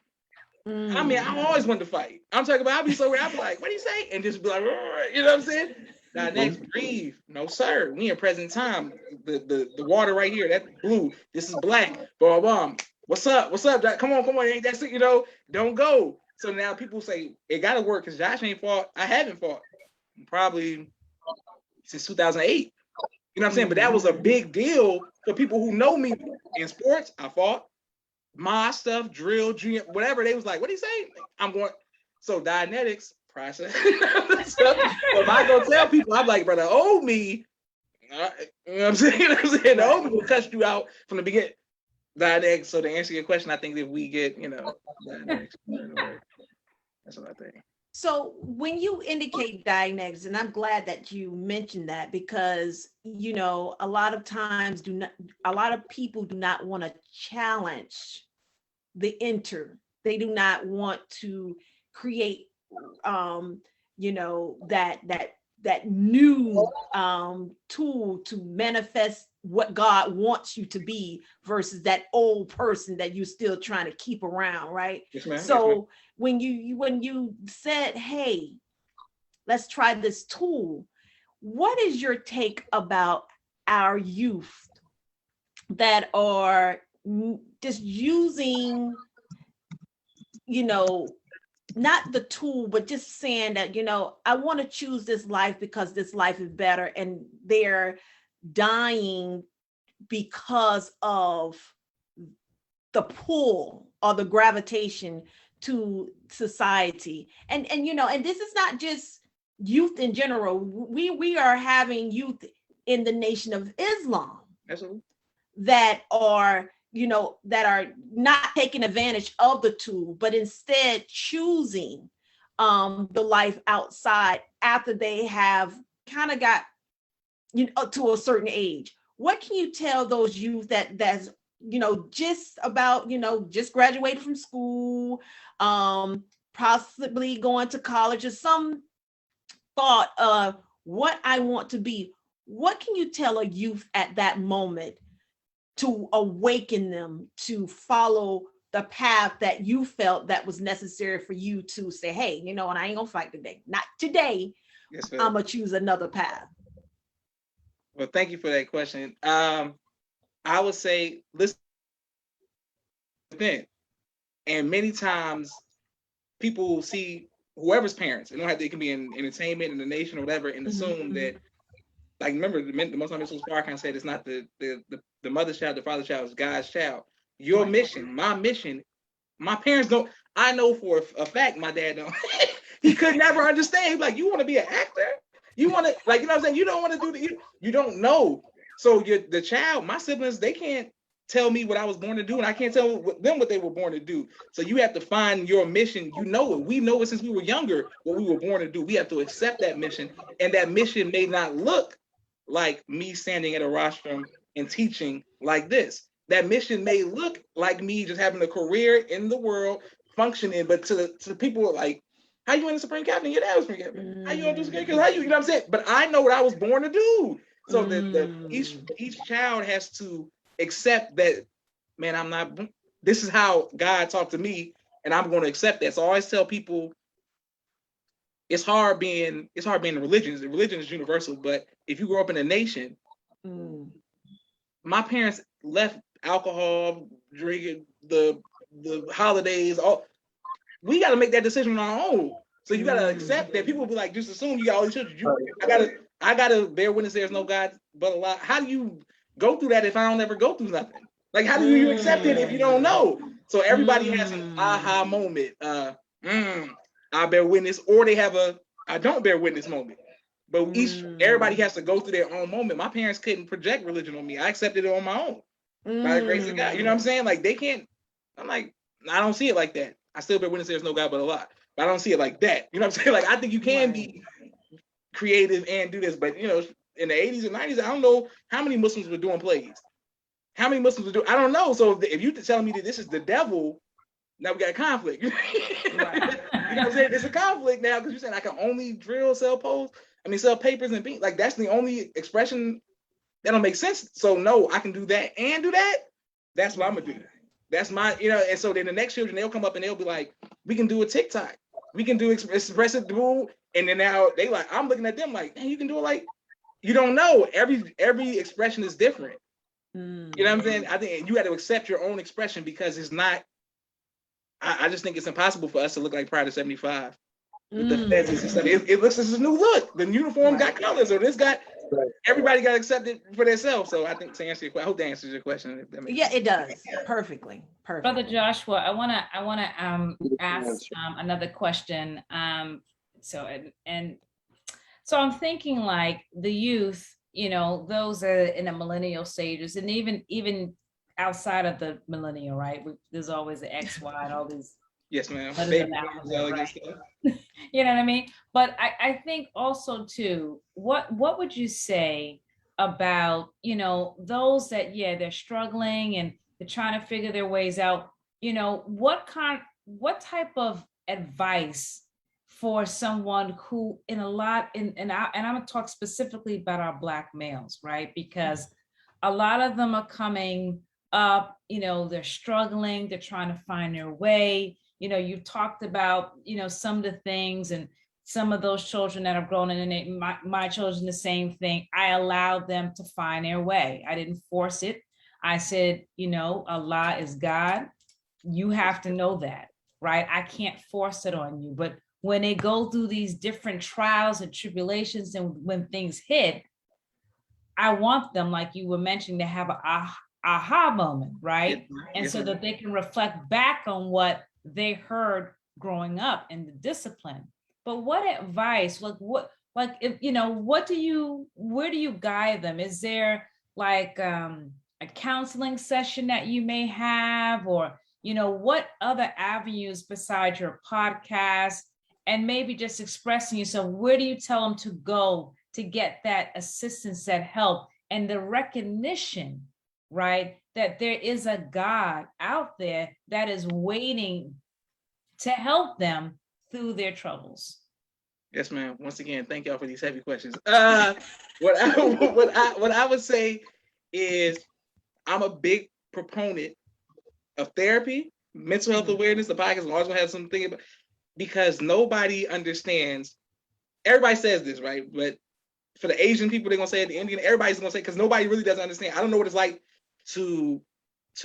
I mean, I always wanted to fight. I'm talking about, I'd be so, I'd be like, what do you say? And just be like, you know what I'm saying? Now, next, breathe. No, sir. We in present time. The water right here, that's blue. This is black. Blah, blah, blah. What's up? What's up? Come on. Ain't that it? You know, don't go. So now people say, it got to work because Josh ain't fought. I haven't fought. Probably since 2008. You know what I'm saying? But that was a big deal for people who know me in sports. I fought. My stuff, drill, junior, whatever. They was like, what do you say? I'm going. So Dianetics process. So if I go tell people, I'm like, brother, owe me. You know what I'm saying? The owe me will cut you out from the beginning. Dianetics. So to answer your question, I think if we get, Dianetics, that's what I think. So when you indicate Dianetics, and I'm glad that you mentioned that, because a lot of times a lot of people do not want to challenge the enter. They do not want to create that new tool to manifest what God wants you to be versus that old person that you're still trying to keep around, right? Yes, ma'am. So yes, ma'am. when you said, hey, let's try this tool, what is your take about our youth that are just using, not the tool, but just saying that, I want to choose this life because this life is better, and they're dying because of the pull or the gravitation to society. And this is not just youth in general. We are having youth in the Nation of Islam. Absolutely. that are not taking advantage of the tool, but instead choosing the life outside after they have kind of got to a certain age. What can you tell those youth that's just about just graduated from school, possibly going to college, or some thought of what I want to be? What can you tell a youth at that moment to awaken them to follow the path that you felt that was necessary for you to say, hey, and I ain't gonna fight today. Not today. Yes, I'm gonna choose another path. Well, thank you for that question. I would say, listen, and many times people will see whoever's parents, it can be in entertainment, in the nation, or whatever, and assume that, like, remember the Most High Spark kind of said it's not the mother's child, the father's child, is God's child. your mission, my mission. My parents don't. I know for a fact my dad don't. He could never understand. He's like, you want to be an actor? You want to, like, you know what I'm saying? You don't want to do the, you don't know. So the child, my siblings, they can't tell me what I was born to do, and I can't tell them what they were born to do. So you have to find your mission. You know it. We know it since we were younger, what we were born to do. We have to accept that mission, and that mission may not look like me standing at a rostrum and teaching like this. That mission may look like me just having a career in the world, functioning, but to people like, how you in the Supreme Captain? Your dad was Supreme Captain. How you gonna do Supreme Captain? How you know what I'm saying? But I know what I was born to do. So each child has to accept that, man, I'm not, this is how God talked to me, and I'm going to accept that. So I always tell people, it's hard being a religion. The religion is universal, but if you grow up in a nation, my parents left alcohol, drinking, the holidays, all. We got to make that decision on our own. So you got to accept that. People will be like, just assume you got all these children. I gotta bear witness there's no God but Allah. How do you go through that if I don't ever go through nothing? Like, how do you accept it if you don't know? So everybody has an aha moment. I bear witness, or they have a I don't bear witness moment. But everybody has to go through their own moment. My parents couldn't project religion on me. I accepted it on my own by the grace of God. You know what I'm saying? Like, they can't. I'm like, I don't see it like that. I still bear witness there's no God but Allah, but I don't see it like that. You know what I'm saying? Like, I think you can be creative and do this, but you know, in the 80s and 90s, I don't know how many Muslims were doing plays. How many Muslims were doing? I don't know. So if you're telling me that this is the devil, now we got a conflict. You know what I'm saying? It's a conflict now because you're saying I can only sell papers and like that's the only expression that don't make sense. So no, I can do that and do that. That's what I'm gonna do. That's my, and so then the next children, they'll come up and they'll be like, we can do a TikTok. We can do expressive dual. And then now they like, I'm looking at them like, man, you can do it like, you don't know. Every expression is different. You know what I'm saying? I think you got to accept your own expression because it's not, I just think it's impossible for us to look like Pride of 75. With the feds and stuff. It looks like it's a new look. The uniform got colors, or everybody got accepted for themselves. So I think to answer your question, I hope that answers your question. Yeah, it does. Perfectly. Brother Joshua, I wanna ask another question. So I'm thinking like the youth, those are in the millennial stages, and even outside of the millennial, right? There's always the X, Y, and all these. Yes, ma'am. Right. You know what I mean? But I think also too, what would you say about, those that, they're struggling and they're trying to figure their ways out, what type of advice for someone who and I'm going to talk specifically about our Black males, right? Because a lot of them are coming up, they're struggling, they're trying to find their way. You've talked about, some of the things, and some of those children that have grown in my children, the same thing. I allowed them to find their way. I didn't force it. I said, Allah is God. You have to know that, right? I can't force it on you. But when they go through these different trials and tribulations, and when things hit, I want them, like you were mentioning, to have an aha moment, right? And so that they can reflect back on what they heard growing up in the discipline. But what advice, where do you guide them? Is there like a counseling session that you may have, or what other avenues besides your podcast, and maybe just expressing yourself? Where do you tell them to go to get that assistance, that help, and the recognition, right, that there is a God out there that is waiting to help them through their troubles? Yes, ma'am. Once again, thank y'all for these heavy questions. What I would say is, I'm a big proponent of therapy, mental health awareness. The podcast always gonna have something about, because nobody understands. Everybody says this, right? But for the Asian people, they're gonna say it. The Indian, everybody's gonna say, because nobody really doesn't understand. I don't know what it's like to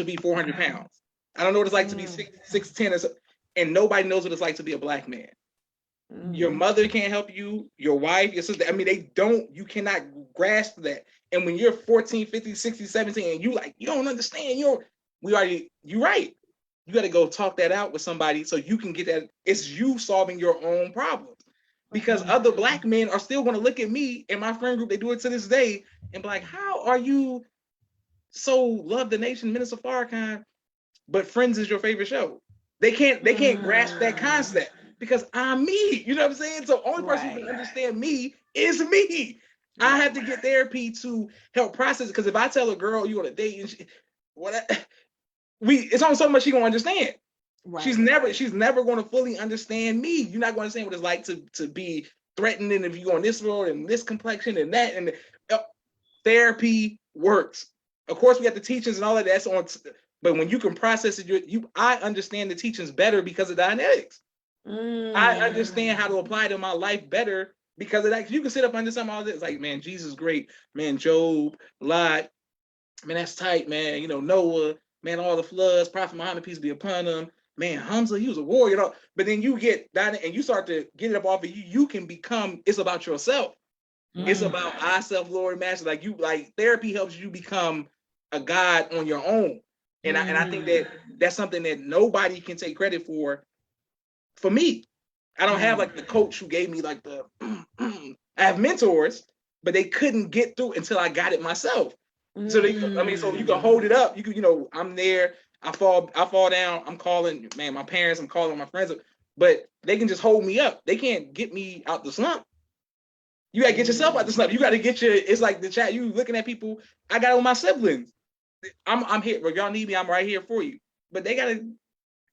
be 400 pounds. I don't know what it's like to be 6'10", or so, and nobody knows what it's like to be a Black man. Your mother can't help you, your wife, your sister. I mean, you cannot grasp that. And when you're 14, 15, 16, 17, and you don't understand, you're right. You got to go talk that out with somebody so you can get that. It's you solving your own problems. Because other Black men are still going to look at me and my friend group, they do it to this day, and be like, how are you so love the nation, Minister Farrakhan, but Friends is your favorite show? They can't grasp that concept because I'm me. You know what I'm saying? So only person who can understand me is me. I have to get therapy to help process it. Because if I tell a girl you on a date and it's only so much she gonna understand. Right. She's never going to fully understand me. You're not going to understand what it's like to be threatened, and if you go on this road and this complexion and that, and therapy works. Of course, we have the teachings and all of that. But when you can process it, I understand the teachings better because of Dianetics. I understand how to apply to my life better because of that. You can sit up under some all this, like, man, Jesus is great, man, Job, Lot, man, that's tight, man. You know, Noah, man, all the floods, Prophet Muhammad, peace be upon him. Man, Hamza, he was a warrior, you know. But then you get that and you start to get it up off of you. You can become, it's about yourself. It's about I, self, Lord, master. Like therapy helps you become a God on your own. And I think that's something that nobody can take credit for me. I don't have like the coach who gave me like I have mentors, but they couldn't get through until I got it myself. So so you can hold it up. You can, I'm there. I fall down. I'm calling, man, my parents. I'm calling my friends, but they can just hold me up. They can't get me out the slump. You gotta get yourself out the slump. You gotta get it's like the chat. You looking at people. I got all my siblings. I'm here. If y'all need me, I'm right here for you. But they gotta,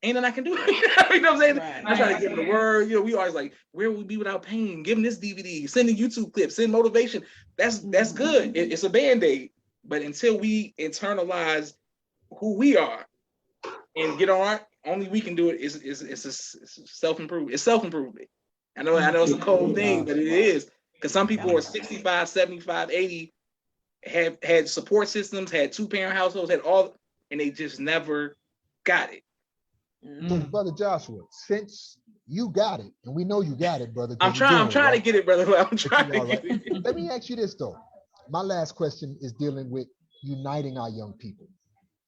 ain't nothing I can do. You know what I'm saying? Right. I try to give them the word. We always like, where would we be without pain? Give them this DVD, send a YouTube clip, send motivation. That's good. It's a Band-Aid. But until we internalize who we are and get on, only we can do it is self-improvement. It's self-improvement. I know it's a cold thing, but it is. Because some people are 65, 75, 80, have had support systems, had 2-parent households, had all, and they just never got it. So, Brother Joshua, since you got it, and we know you got it, brother. I'm trying to get it, brother. I'm trying to get it. Let me ask you this, though. My last question is dealing with uniting our young people.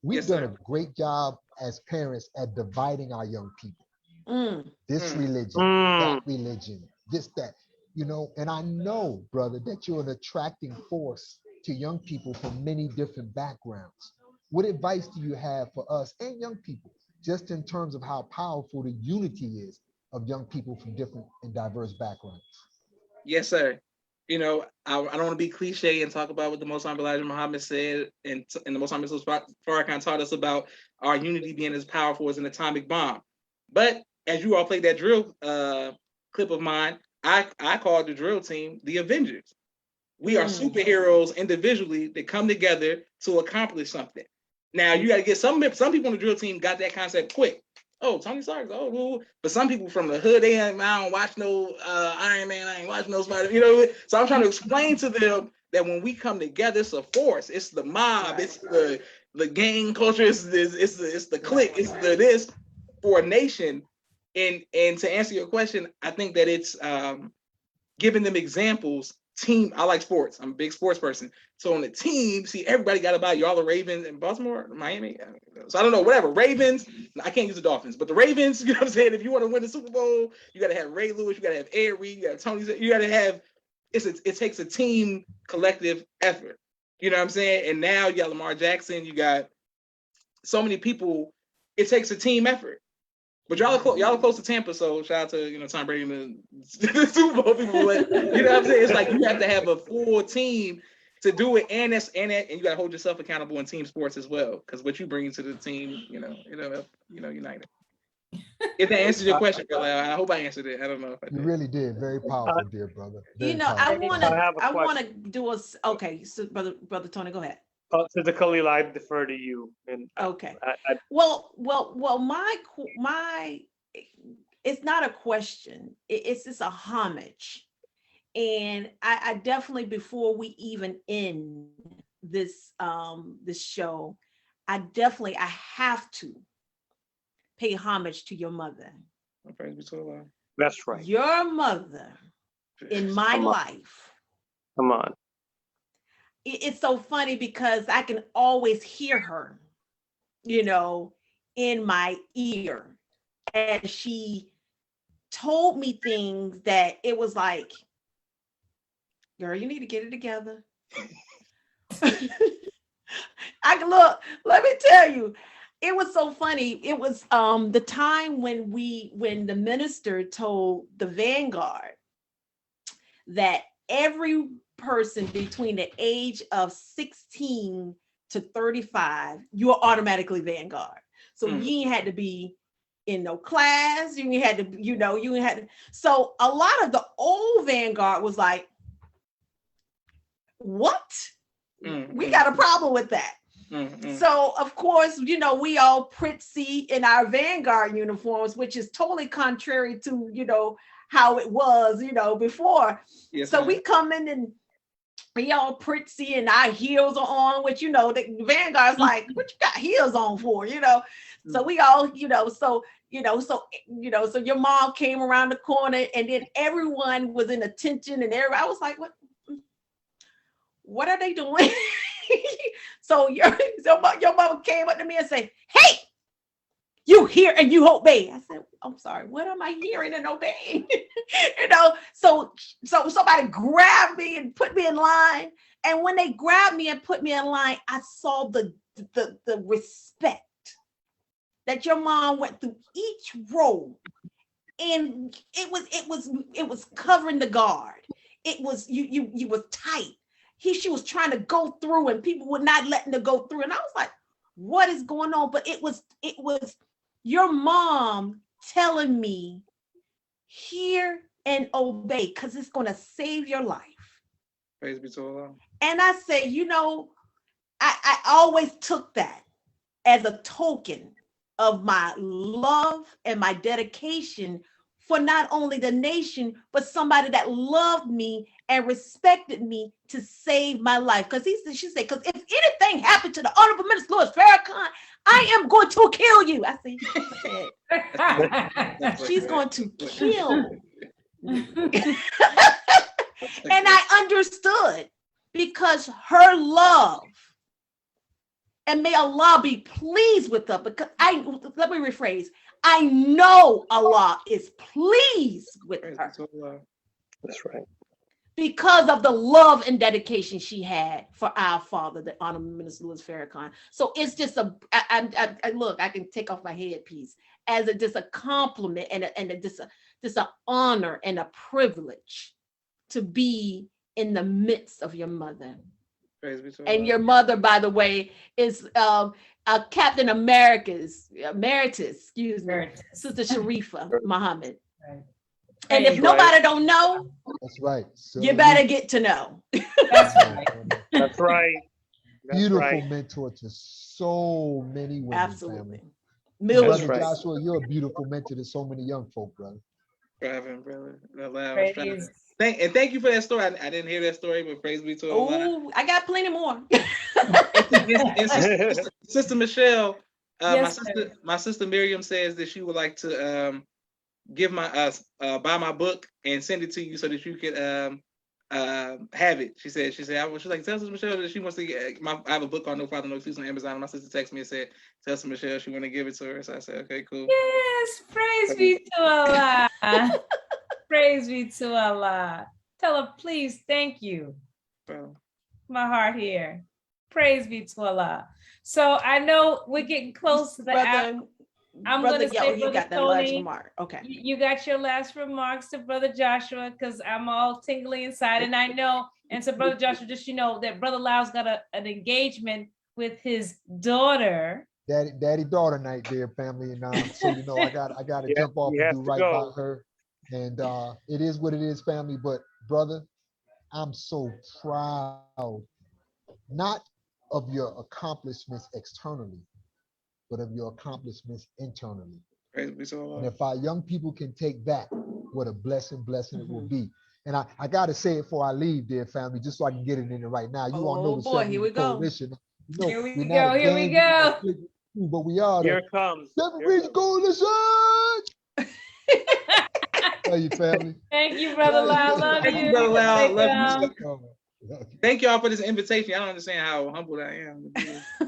We've done a great job as parents at dividing our young people. This religion, that religion, this, that, and I know, brother, that you're an attracting force to young people from many different backgrounds. What advice do you have for us and young people, just in terms of how powerful the unity is of young people from different and diverse backgrounds? Yes, sir. I don't want to be cliche and talk about what the Most High Elijah Muhammad said, and the Most High Farrakhan taught us about our unity being as powerful as an atomic bomb. But as you all played that drill clip of mine, I called the drill team the Avengers. We are superheroes individually that come together to accomplish something. Now you got to get some people on the drill team got that concept quick. Oh, Tony Stark. Oh, but some people from the hood, I don't watch no Iron Man. I ain't watch no Spider. So I'm trying to explain to them that when we come together, it's a force. It's the mob. It's the gang culture. It's the clique. It's the this for a nation. And to answer your question, I think that it's giving them examples. Team, I like sports. I'm a big sports person. So on the team, see, everybody got about y'all the Ravens in Baltimore, Miami. So I don't know, whatever. Ravens, I can't use the Dolphins, but the Ravens, you know what I'm saying? If you want to win the Super Bowl, you got to have Ray Lewis, you got to have Ed Reed, you got to have Tony, you got to have, it takes a team collective effort. You know what I'm saying? And now you got Lamar Jackson, you got so many people, it takes a team effort. But y'all are close to Tampa, so shout out to Tom Brady and the Super Bowl people. But, you know what I'm saying? It's like you have to have a full team to do it, and you got to hold yourself accountable in team sports as well, because what you bring to the team, united. If that answers your question, brother, I hope I answered it. I don't know if I did. You really did. Very powerful, dear brother. Very powerful. I want to do okay. So brother Tony, go ahead. Sister Khalil, I defer to you. And okay. Well, my it's not a question. It's just a homage. And I definitely, before we even end this this show, I have to pay homage to your mother. That's right. Your mother in my life. Come on. It's so funny because I can always hear her you know, in my ear. And she told me things that it was like, girl, you need to get it together. Look, let me tell you, it was so funny. It was the time when the minister told the Vanguard that every person between the age of 16 to 35, you are automatically Vanguard. So you ain't had to be in no class, you ain't had to, you ain't had to. So a lot of the old Vanguard was like, what? We got a problem with that. So of course, we all pritsy in our Vanguard uniforms, which is totally contrary to, how it was, before. Yes, so we come in and we all pritsy and our heels are on, which, the Vanguard's like, what you got heels on for, So we all, so your mom came around the corner and then everyone was in attention and everybody was like, what are they doing? So your mama came up to me and said, hey, you hear and you obey. I said, I'm sorry, what am I hearing and obeying? So somebody grabbed me and put me in line. And when they grabbed me and put me in line, I saw the respect that your mom went through each row. And it was covering the guard. It was, you was tight. She was trying to go through and people were not letting her go through. And I was like, what is going on? But it was your mom telling me, hear and obey, because it's going to save your life. Praise be to Allah. And I say, I always took that as a token of my love and my dedication for not only the nation, but somebody that loved me and respected me to save my life. Because she said, because if anything happened to the Honorable Minister Louis Farrakhan, I am going to kill you. I said, she's going to kill. And I understood, because her love, and may Allah be pleased with her, because let me rephrase, I know Allah is pleased with her. That's right. Because of the love and dedication she had for our father, the Honorable Minister Louis Farrakhan. So it's just look, I can take off my headpiece as just a compliment and just an honor and a privilege to be in the midst of your mother. And your mother, by the way, is Captain Emeritus, Sister Sharifa Muhammad. Right. And if nobody don't know, that's right. So you better get to know. That's right. That's right. Beautiful mentor to so many women. Absolutely. Millions. Brother Joshua, you're a beautiful mentor to so many young folk, brother. Brother. Thank you for that story. I didn't hear that story, but praise be to Allah. Oh, I got plenty more. Sister Michelle, yes, my sister Miriam says that she would like to give buy my book and send it to you so that you could have it. She said I would like tell Sister Michelle that she wants to I have a book on No Father No Excuse on Amazon. And my sister texted me and said, tell Sister Michelle she want to give it to her. So I said, okay, cool. Yes, praise be to Allah. Praise be to Allah. Tell her, please, thank you. Bro. My heart here. Praise be to Allah. So I know we're getting close to the hour. I'm going to say, you got that last remark. Okay. You got your last remarks to Brother Joshua, because I'm all tingly inside. And I know, and so Brother Joshua, just that Brother Lau's got an engagement with his daughter. Daddy-daughter night there, family. And so I got to jump off and do right by her. And it is what it is, family. But brother, I'm so proud, not of your accomplishments externally, but of your accomplishments internally. And if our young people can take that, what a blessing it will be. And I got to say it before I leave, dear family, just so I can get it in there right now. You all know the boy, here we go. Coalition. Here we go. But we are here it comes. Seven Region Coalition. Love you, family. Thank you, Brother Lau. Love you. Brother Lau. Love you. Thank y'all for this invitation. I don't understand how humbled I am.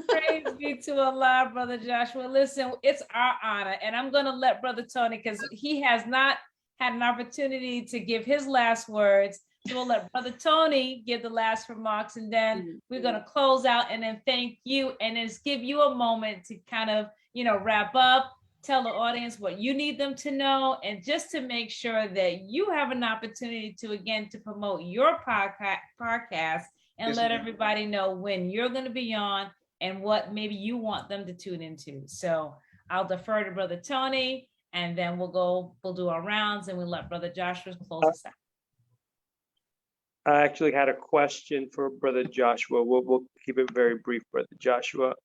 Praise be to Allah, Brother Joshua. Listen, it's our honor, and I'm going to let Brother Tony, because he has not had an opportunity to give his last words. So we'll let Brother Tony give the last remarks, and then we're going to close out and then thank you, and then just give you a moment to kind of, wrap up, tell the audience what you need them to know, and just to make sure that you have an opportunity to promote your podcast and let everybody know when you're going to be on and what maybe you want them to tune into. So I'll defer to Brother Tony, and then we'll do our rounds, and we'll let Brother Joshua close us out. I actually had a question for Brother Joshua. We'll keep it very brief, Brother Joshua.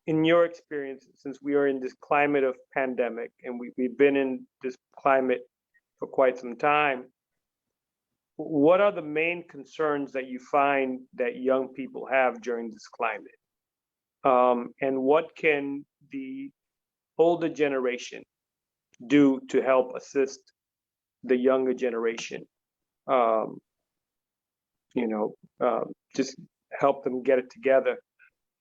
In your experience, since we are in this climate of pandemic, and we've been in this climate for quite some time, what are the main concerns that you find that young people have during this climate? And what can the older generation do to help assist the younger generation? Just help them get it together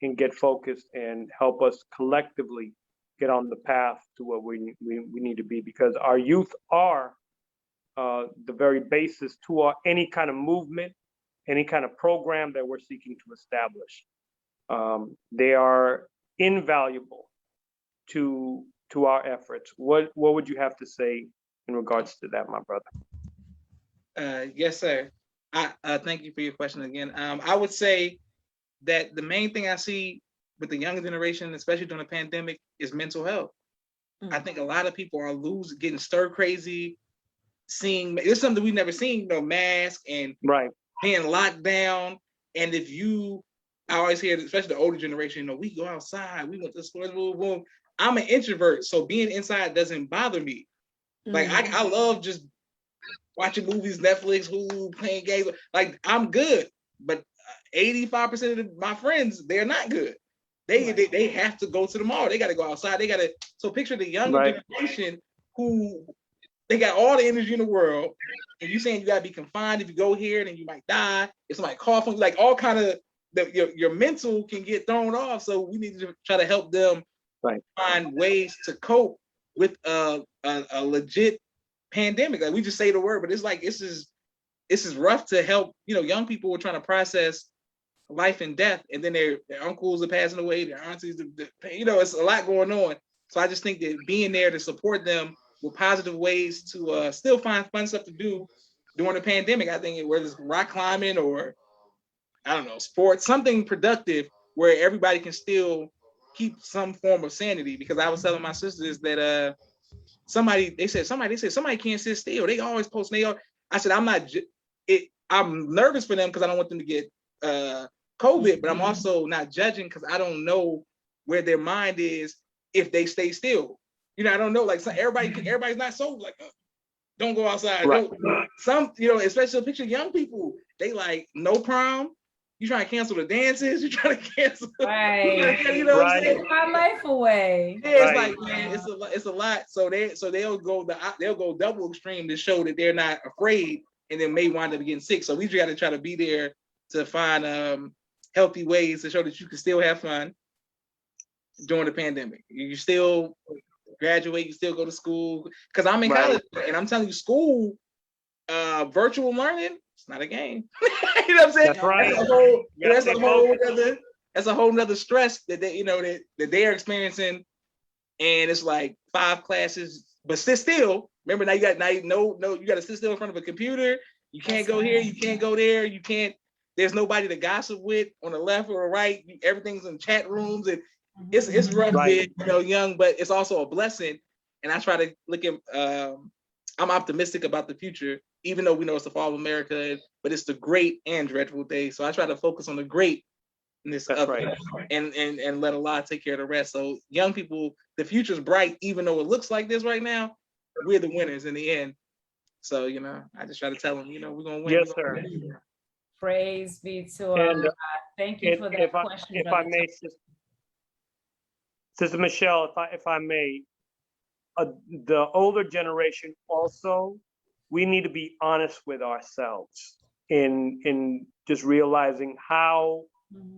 and get focused and help us collectively get on the path to what we need to be, because our youth are the very basis to any kind of movement, any kind of program that we're seeking to establish. They are invaluable to our efforts. What would you have to say in regards to that, my brother? Yes, sir. I thank you for your question again. I would say that the main thing I see with the younger generation, especially during the pandemic, is mental health. I think a lot of people are getting stir crazy, it's something we've never seen, mask and being locked down. And I always hear, especially the older generation, we go outside, we went to the stores, boom. I'm an introvert, so being inside doesn't bother me. Like I love just watching movies, Netflix, Hulu, playing games. Like I'm good, but 85% of my friends, they're not good. They have to go to the mall. They got to go outside. So picture the younger generation who they got all the energy in the world, and you saying you got to be confined. If you go here, then you might die. If somebody coughs on you, like all kind of your mental can get thrown off. So we need to try to help them find ways to cope with a legit pandemic. Like we just say the word, but it's like this is rough to help. Young people are trying to process life and death, and then their uncles are passing away, their aunties, it's a lot going on. So I just think that being there to support them with positive ways to still find fun stuff to do during the pandemic. I think whether it's rock climbing or I don't know, sports, something productive where everybody can still keep some form of sanity. Because I was telling my sisters that somebody can't sit still. They always post. I said I'm nervous for them because I don't want them to get COVID, but I'm also not judging because I don't know where their mind is if they stay still. I don't know. Like everybody's not so like don't go outside. Right. Some especially picture young people. They like no prom. You trying to cancel the dances? You trying to cancel? Right. What I'm saying? My life away. Yeah, it's like man, it's a lot. So they'll go double extreme to show that they're not afraid, and then may wind up getting sick. So we just got to try to be there to find healthy ways to show that you can still have fun during the pandemic. You still graduate, you still go to school. Because I'm in college, and I'm telling you, school, virtual learning, it's not a game. You know what I'm saying? That's right. That's a whole nother stress that they, that they're experiencing. And it's like 5 classes, but sit still. Remember now you got to sit still in front of a computer. You can't go here, you can't go there, you can't. There's nobody to gossip with on the left or the right. Everything's in chat rooms, and it's rough, being, young, but it's also a blessing. And I try to look at. I'm optimistic about the future, even though we know it's the fall of America, but it's the great and dreadful day. So I try to focus on the great in this and let Allah take care of the rest. So young people, the future's bright, even though it looks like this right now. We're the winners in the end. So I just try to tell them, we're gonna win. Yes, sir. Praise be to Allah. Thank you for that question. If I may, Sister Michelle, if I may, the older generation also, we need to be honest with ourselves. in just realizing how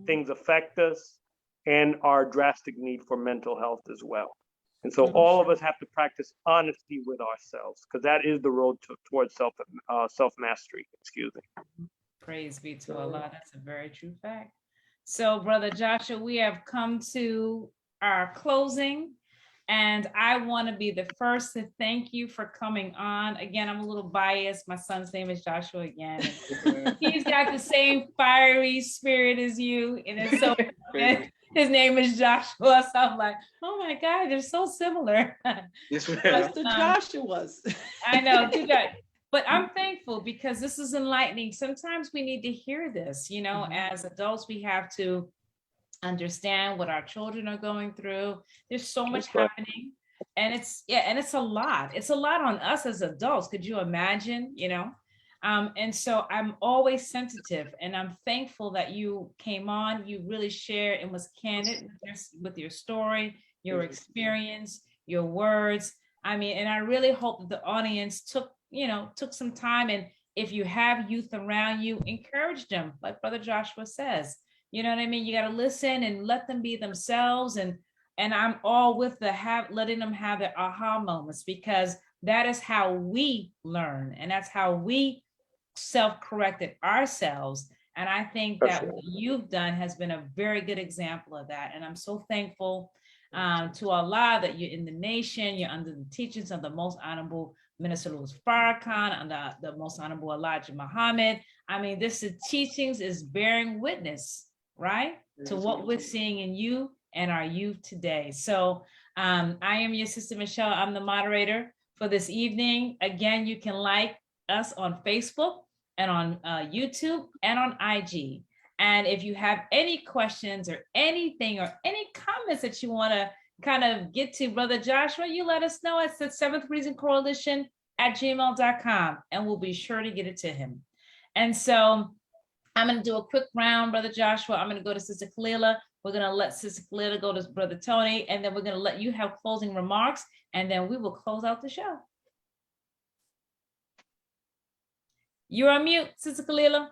things affect us and our drastic need for mental health as well. And so all of us have to practice honesty with ourselves, because that is the road towards self-mastery. Excuse me. Praise be to Allah. That's a very true fact. So, Brother Joshua, we have come to our closing, and I want to be the first to thank you for coming on. Again, I'm a little biased. My son's name is Joshua again. He's got the same fiery spirit as you, and it's so his name is Joshua. So I'm like, oh my God, they're so similar. Yes, That's the Joshua's. I know, too bad. But I'm thankful because this is enlightening. Sometimes we need to hear this, you know, as adults, we have to understand what our children are going through. There's so much happening, and it's a lot. It's a lot on us as adults. Could you imagine, you know? And so I'm always sensitive, and I'm thankful that you came on. You really shared and was candid with your story, your experience, your words. I mean, and I really hope that the audience took some time. And if you have youth around you, encourage them, like Brother Joshua says. You know what I mean? You got to listen and let them be themselves. And I'm all with letting them have their aha moments, because that is how we learn, and that's how we self-corrected ourselves. And I think that what you've done has been a very good example of that. And I'm so thankful to Allah that you're in the nation, you're under the teachings of the Most Honorable Minister Louis Farrakhan, under the Most Honorable Elijah Muhammad. I mean, this teachings is bearing witness, right, to what we're seeing in you and our youth today. So I am your sister Michelle. I'm the moderator for this evening. Again, you can like us on Facebook and on YouTube and on IG. And if you have any questions or anything or any comments that you want to kind of get to Brother Joshua, you let us know at the 7th Reason Coalition at gmail.com, and we'll be sure to get it to him. And so I'm going to do a quick round, Brother Joshua. I'm going to go to Sister Kalila. We're going to let Sister Kalila go to Brother Tony, and then we're going to let you have closing remarks, and then we will close out the show. You're on mute, Sister Kalila.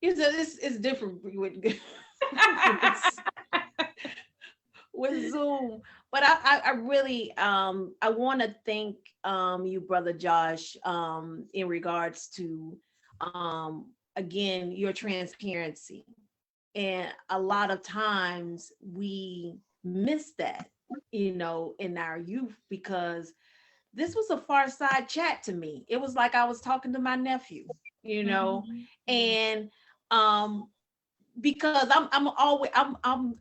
It's different with Zoom, but I really I want to thank you, Brother Josh, in regards to again your transparency. And a lot of times we miss that, you know, in our youth, because this was a far side chat to me. It was like I was talking to my nephew, you know, and because I'm always I'm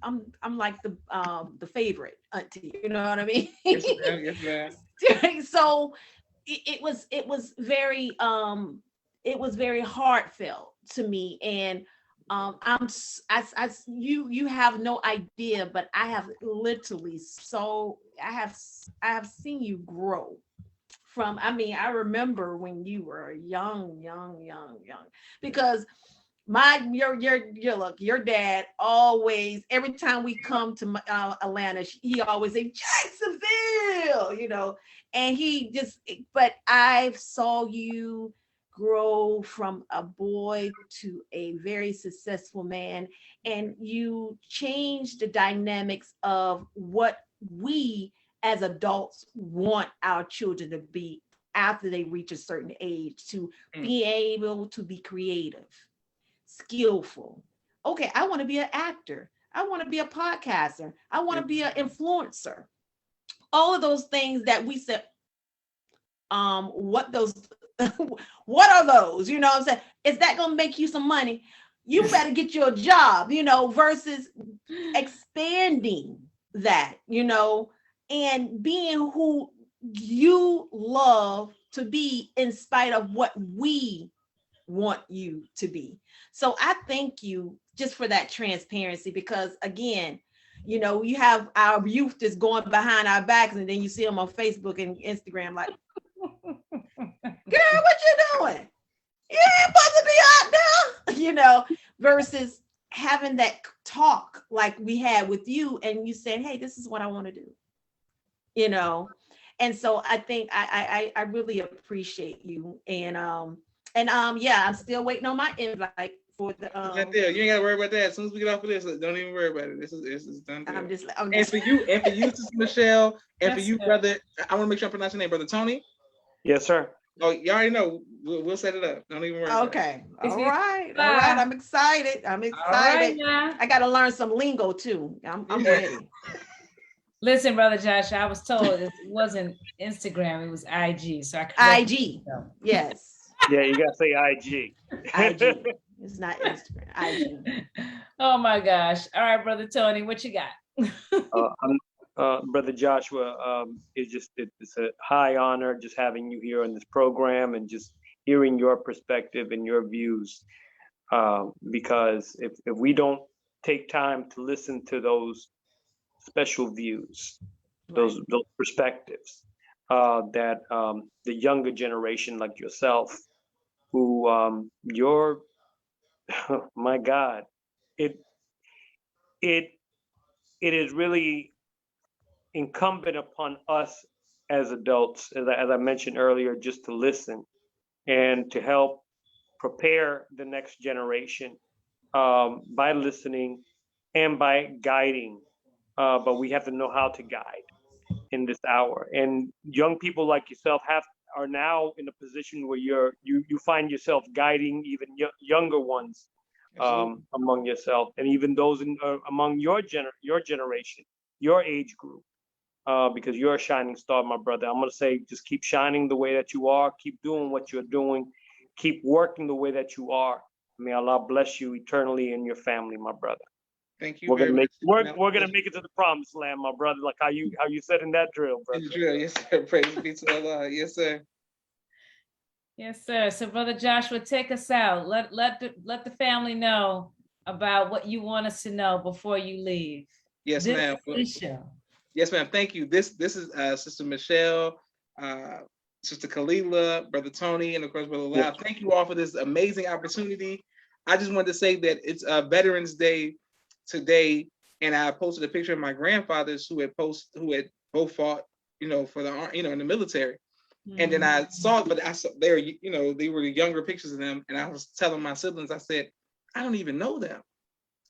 like the favorite auntie, you know what I mean? Yes, ma'am. Yes, ma'am. So it was very heartfelt to me, and you have no idea, but I have literally I have seen you grow from, I mean, I remember when you were young, because your dad always, every time we come to Atlanta, he always say Jacksonville, you know, and but I saw you grow from a boy to a very successful man, and you changed the dynamics of what we as adults want our children to be after they reach a certain age, to be able to be creative, skillful. Okay, I want to be an actor. I want to be a podcaster. I want to be an influencer. All of those things that we said, what are those? You know what I'm saying? Is that going to make you some money? You better get you a job, you know, versus expanding that, you know, and being who you love to be in spite of what we want you to be. So I thank you just for that transparency, because again, you know, you have our youth that's going behind our backs, and then you see them on Facebook and Instagram like, girl, what you doing? You ain't supposed to be out there, you know, versus having that talk like we had with you, and you said, hey, this is what I want to do, you know. And so I think I really appreciate you. And yeah, I'm still waiting on my invite for the You ain't gotta worry about that. As soon as we get off of this, don't even worry about it. This is done. I'm just and for you, Sister Michelle, and for Yes, you, sir. brother, I want to make sure I pronounce your name, Brother Tony. Yes, sir. Oh, you already know. We'll set it up. Don't even worry about it. okay. If All you- right. All right. I'm excited. All right, now. I got to learn some lingo too. I'm ready. Listen, Brother Josh, I was told it wasn't Instagram, it was IG. So IG. Yes. Yeah, you gotta say IG. IG. It's not Instagram. IG. Oh my gosh. All right, Brother Tony, what you got? Brother Joshua, it's a high honor just having you here on this program and just hearing your perspective and your views. Because if we don't take time to listen to those special views, those perspectives that the younger generation like yourself, who you're, my God, it is really incumbent upon us as adults, as I mentioned earlier, just to listen and to help prepare the next generation by listening and by guiding. But we have to know how to guide in this hour. And young people like yourself are now in a position where you find yourself guiding even younger ones among yourself, and even those among your generation, your age group. Because you're a shining star, my brother. I'm gonna say, just keep shining the way that you are. Keep doing what you're doing. Keep working the way that you are. May Allah bless you eternally and your family, my brother. Thank you. We're gonna make it to the promised land, my brother. Like how you said in that drill, brother. Yes, sir. Praise be to Allah. Yes, sir. Yes, sir. So, Brother Joshua, take us out. Let the family know about what you want us to know before you leave. Yes, ma'am. Yes, ma'am. Thank you. This is Sister Michelle, Sister Kalila, Brother Tony, and of course, Brother Lau. Yes. Thank you all for this amazing opportunity. I just wanted to say that it's Veterans Day today, and I posted a picture of my grandfathers who had both fought, for the in the military. And then I saw it, but they were the younger pictures of them, and I was telling my siblings, I said, I don't even know them.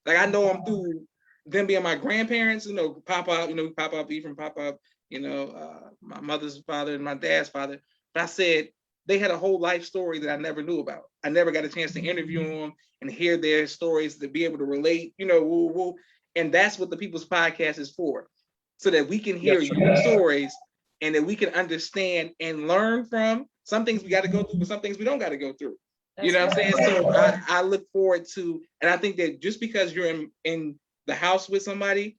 Like, I know them through them being my grandparents, Pop Up, Ephraim Pop Up, my mother's father and my dad's father. But I said they had a whole life story that I never knew about. I never got a chance to interview them and hear their stories, to be able to relate, and that's what the People's Podcast is for, so that we can hear your stories and that we can understand and learn from. Some things we got to go through, but some things we don't got to go through. You know what I'm saying? So I look forward to, and I think that just because you're in the house with somebody,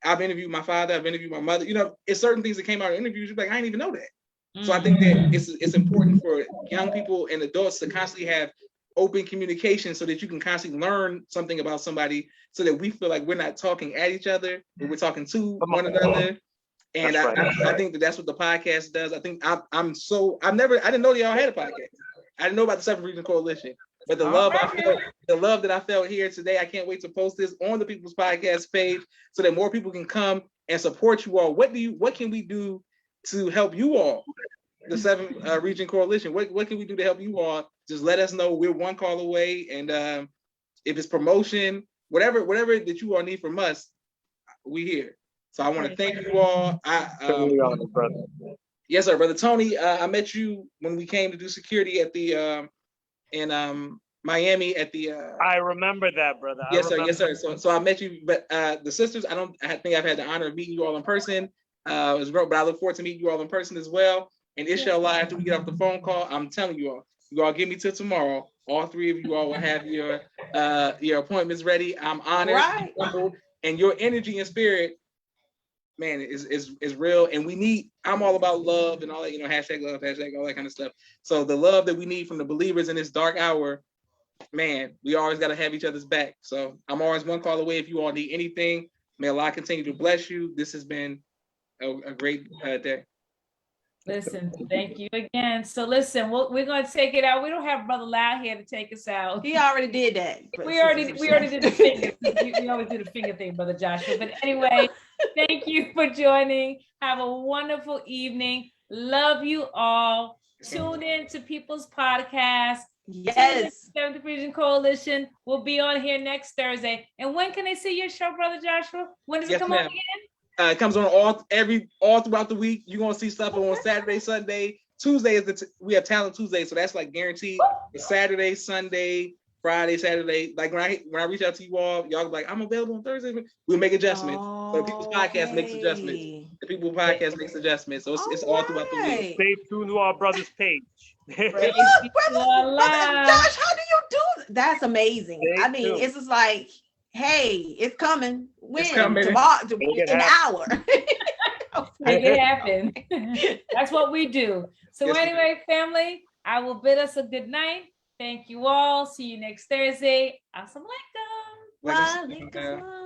I've interviewed my father, I've interviewed my mother, it's certain things that came out of interviews, you're like, I didn't even know that. So I think that it's important for young people and adults to constantly have open communication, so that you can constantly learn something about somebody, so that we feel like we're not talking at each other, but we're talking to one another. And I think that's what the podcast does. I think I didn't know that y'all had a podcast. I didn't know about the Seventh Region Coalition, but the love that I felt here today, I can't wait to post this on the People's Podcast page, so that more people can come and support you all. What can we do to help you all? The Seventh Region Coalition. What can we do to help you all? Just let us know. We're one call away, and if it's promotion, whatever that you all need from us, we here. So I want to thank you all. Yes, sir, Brother Tony. I met you when we came to do security at the in Miami at the. I remember that, brother. Yes, sir. So I met you, but the sisters, I think I've had the honor of meeting you all in person. But I look forward to meeting you all in person as well. And inshallah, after we get off the phone call, I'm telling you all give me till tomorrow. All three of you all will have your appointments ready. I'm honored, and your energy and spirit, man, is real. And I'm all about love and all that, hashtag love, hashtag all that kind of stuff. So the love that we need from the believers in this dark hour, man, we always got to have each other's back. So I'm always one call away if you all need anything. May Allah continue to bless you. This has been a great day. Listen, thank you again. So listen, we're going to take it out. We don't have Brother Lau here to take us out. He already did that. We already did the finger. We always do the finger thing, Brother Joshua. But anyway, thank you for joining. Have a wonderful evening. Love you all. Tune in to People's Podcast. Yes. 7th Region Coalition will be on here next Thursday. And when can they see your show, Brother Joshua? When does it come on again? It comes on all throughout the week. You're gonna see stuff on Saturday, Sunday. Tuesday is we have Talent Tuesday, so that's like guaranteed. It's Saturday, Sunday, Friday, Saturday. Like when I reach out to you all, y'all be like, I'm available on Thursday. We'll make adjustments. So the People's Podcast makes adjustments. The People Podcast makes adjustments. So it's all throughout the week. Stay tuned to our brother's page. Look, brother Josh, how do you do that? That's amazing. I mean, it's just like, hey, it's coming. When? It's coming. Tomorrow, in an hour. Make it happen. That's what we do. So anyway, family, I will bid us a good night. Thank you all. See you next Thursday. Assalamu alaikum. Wa alaikum salam.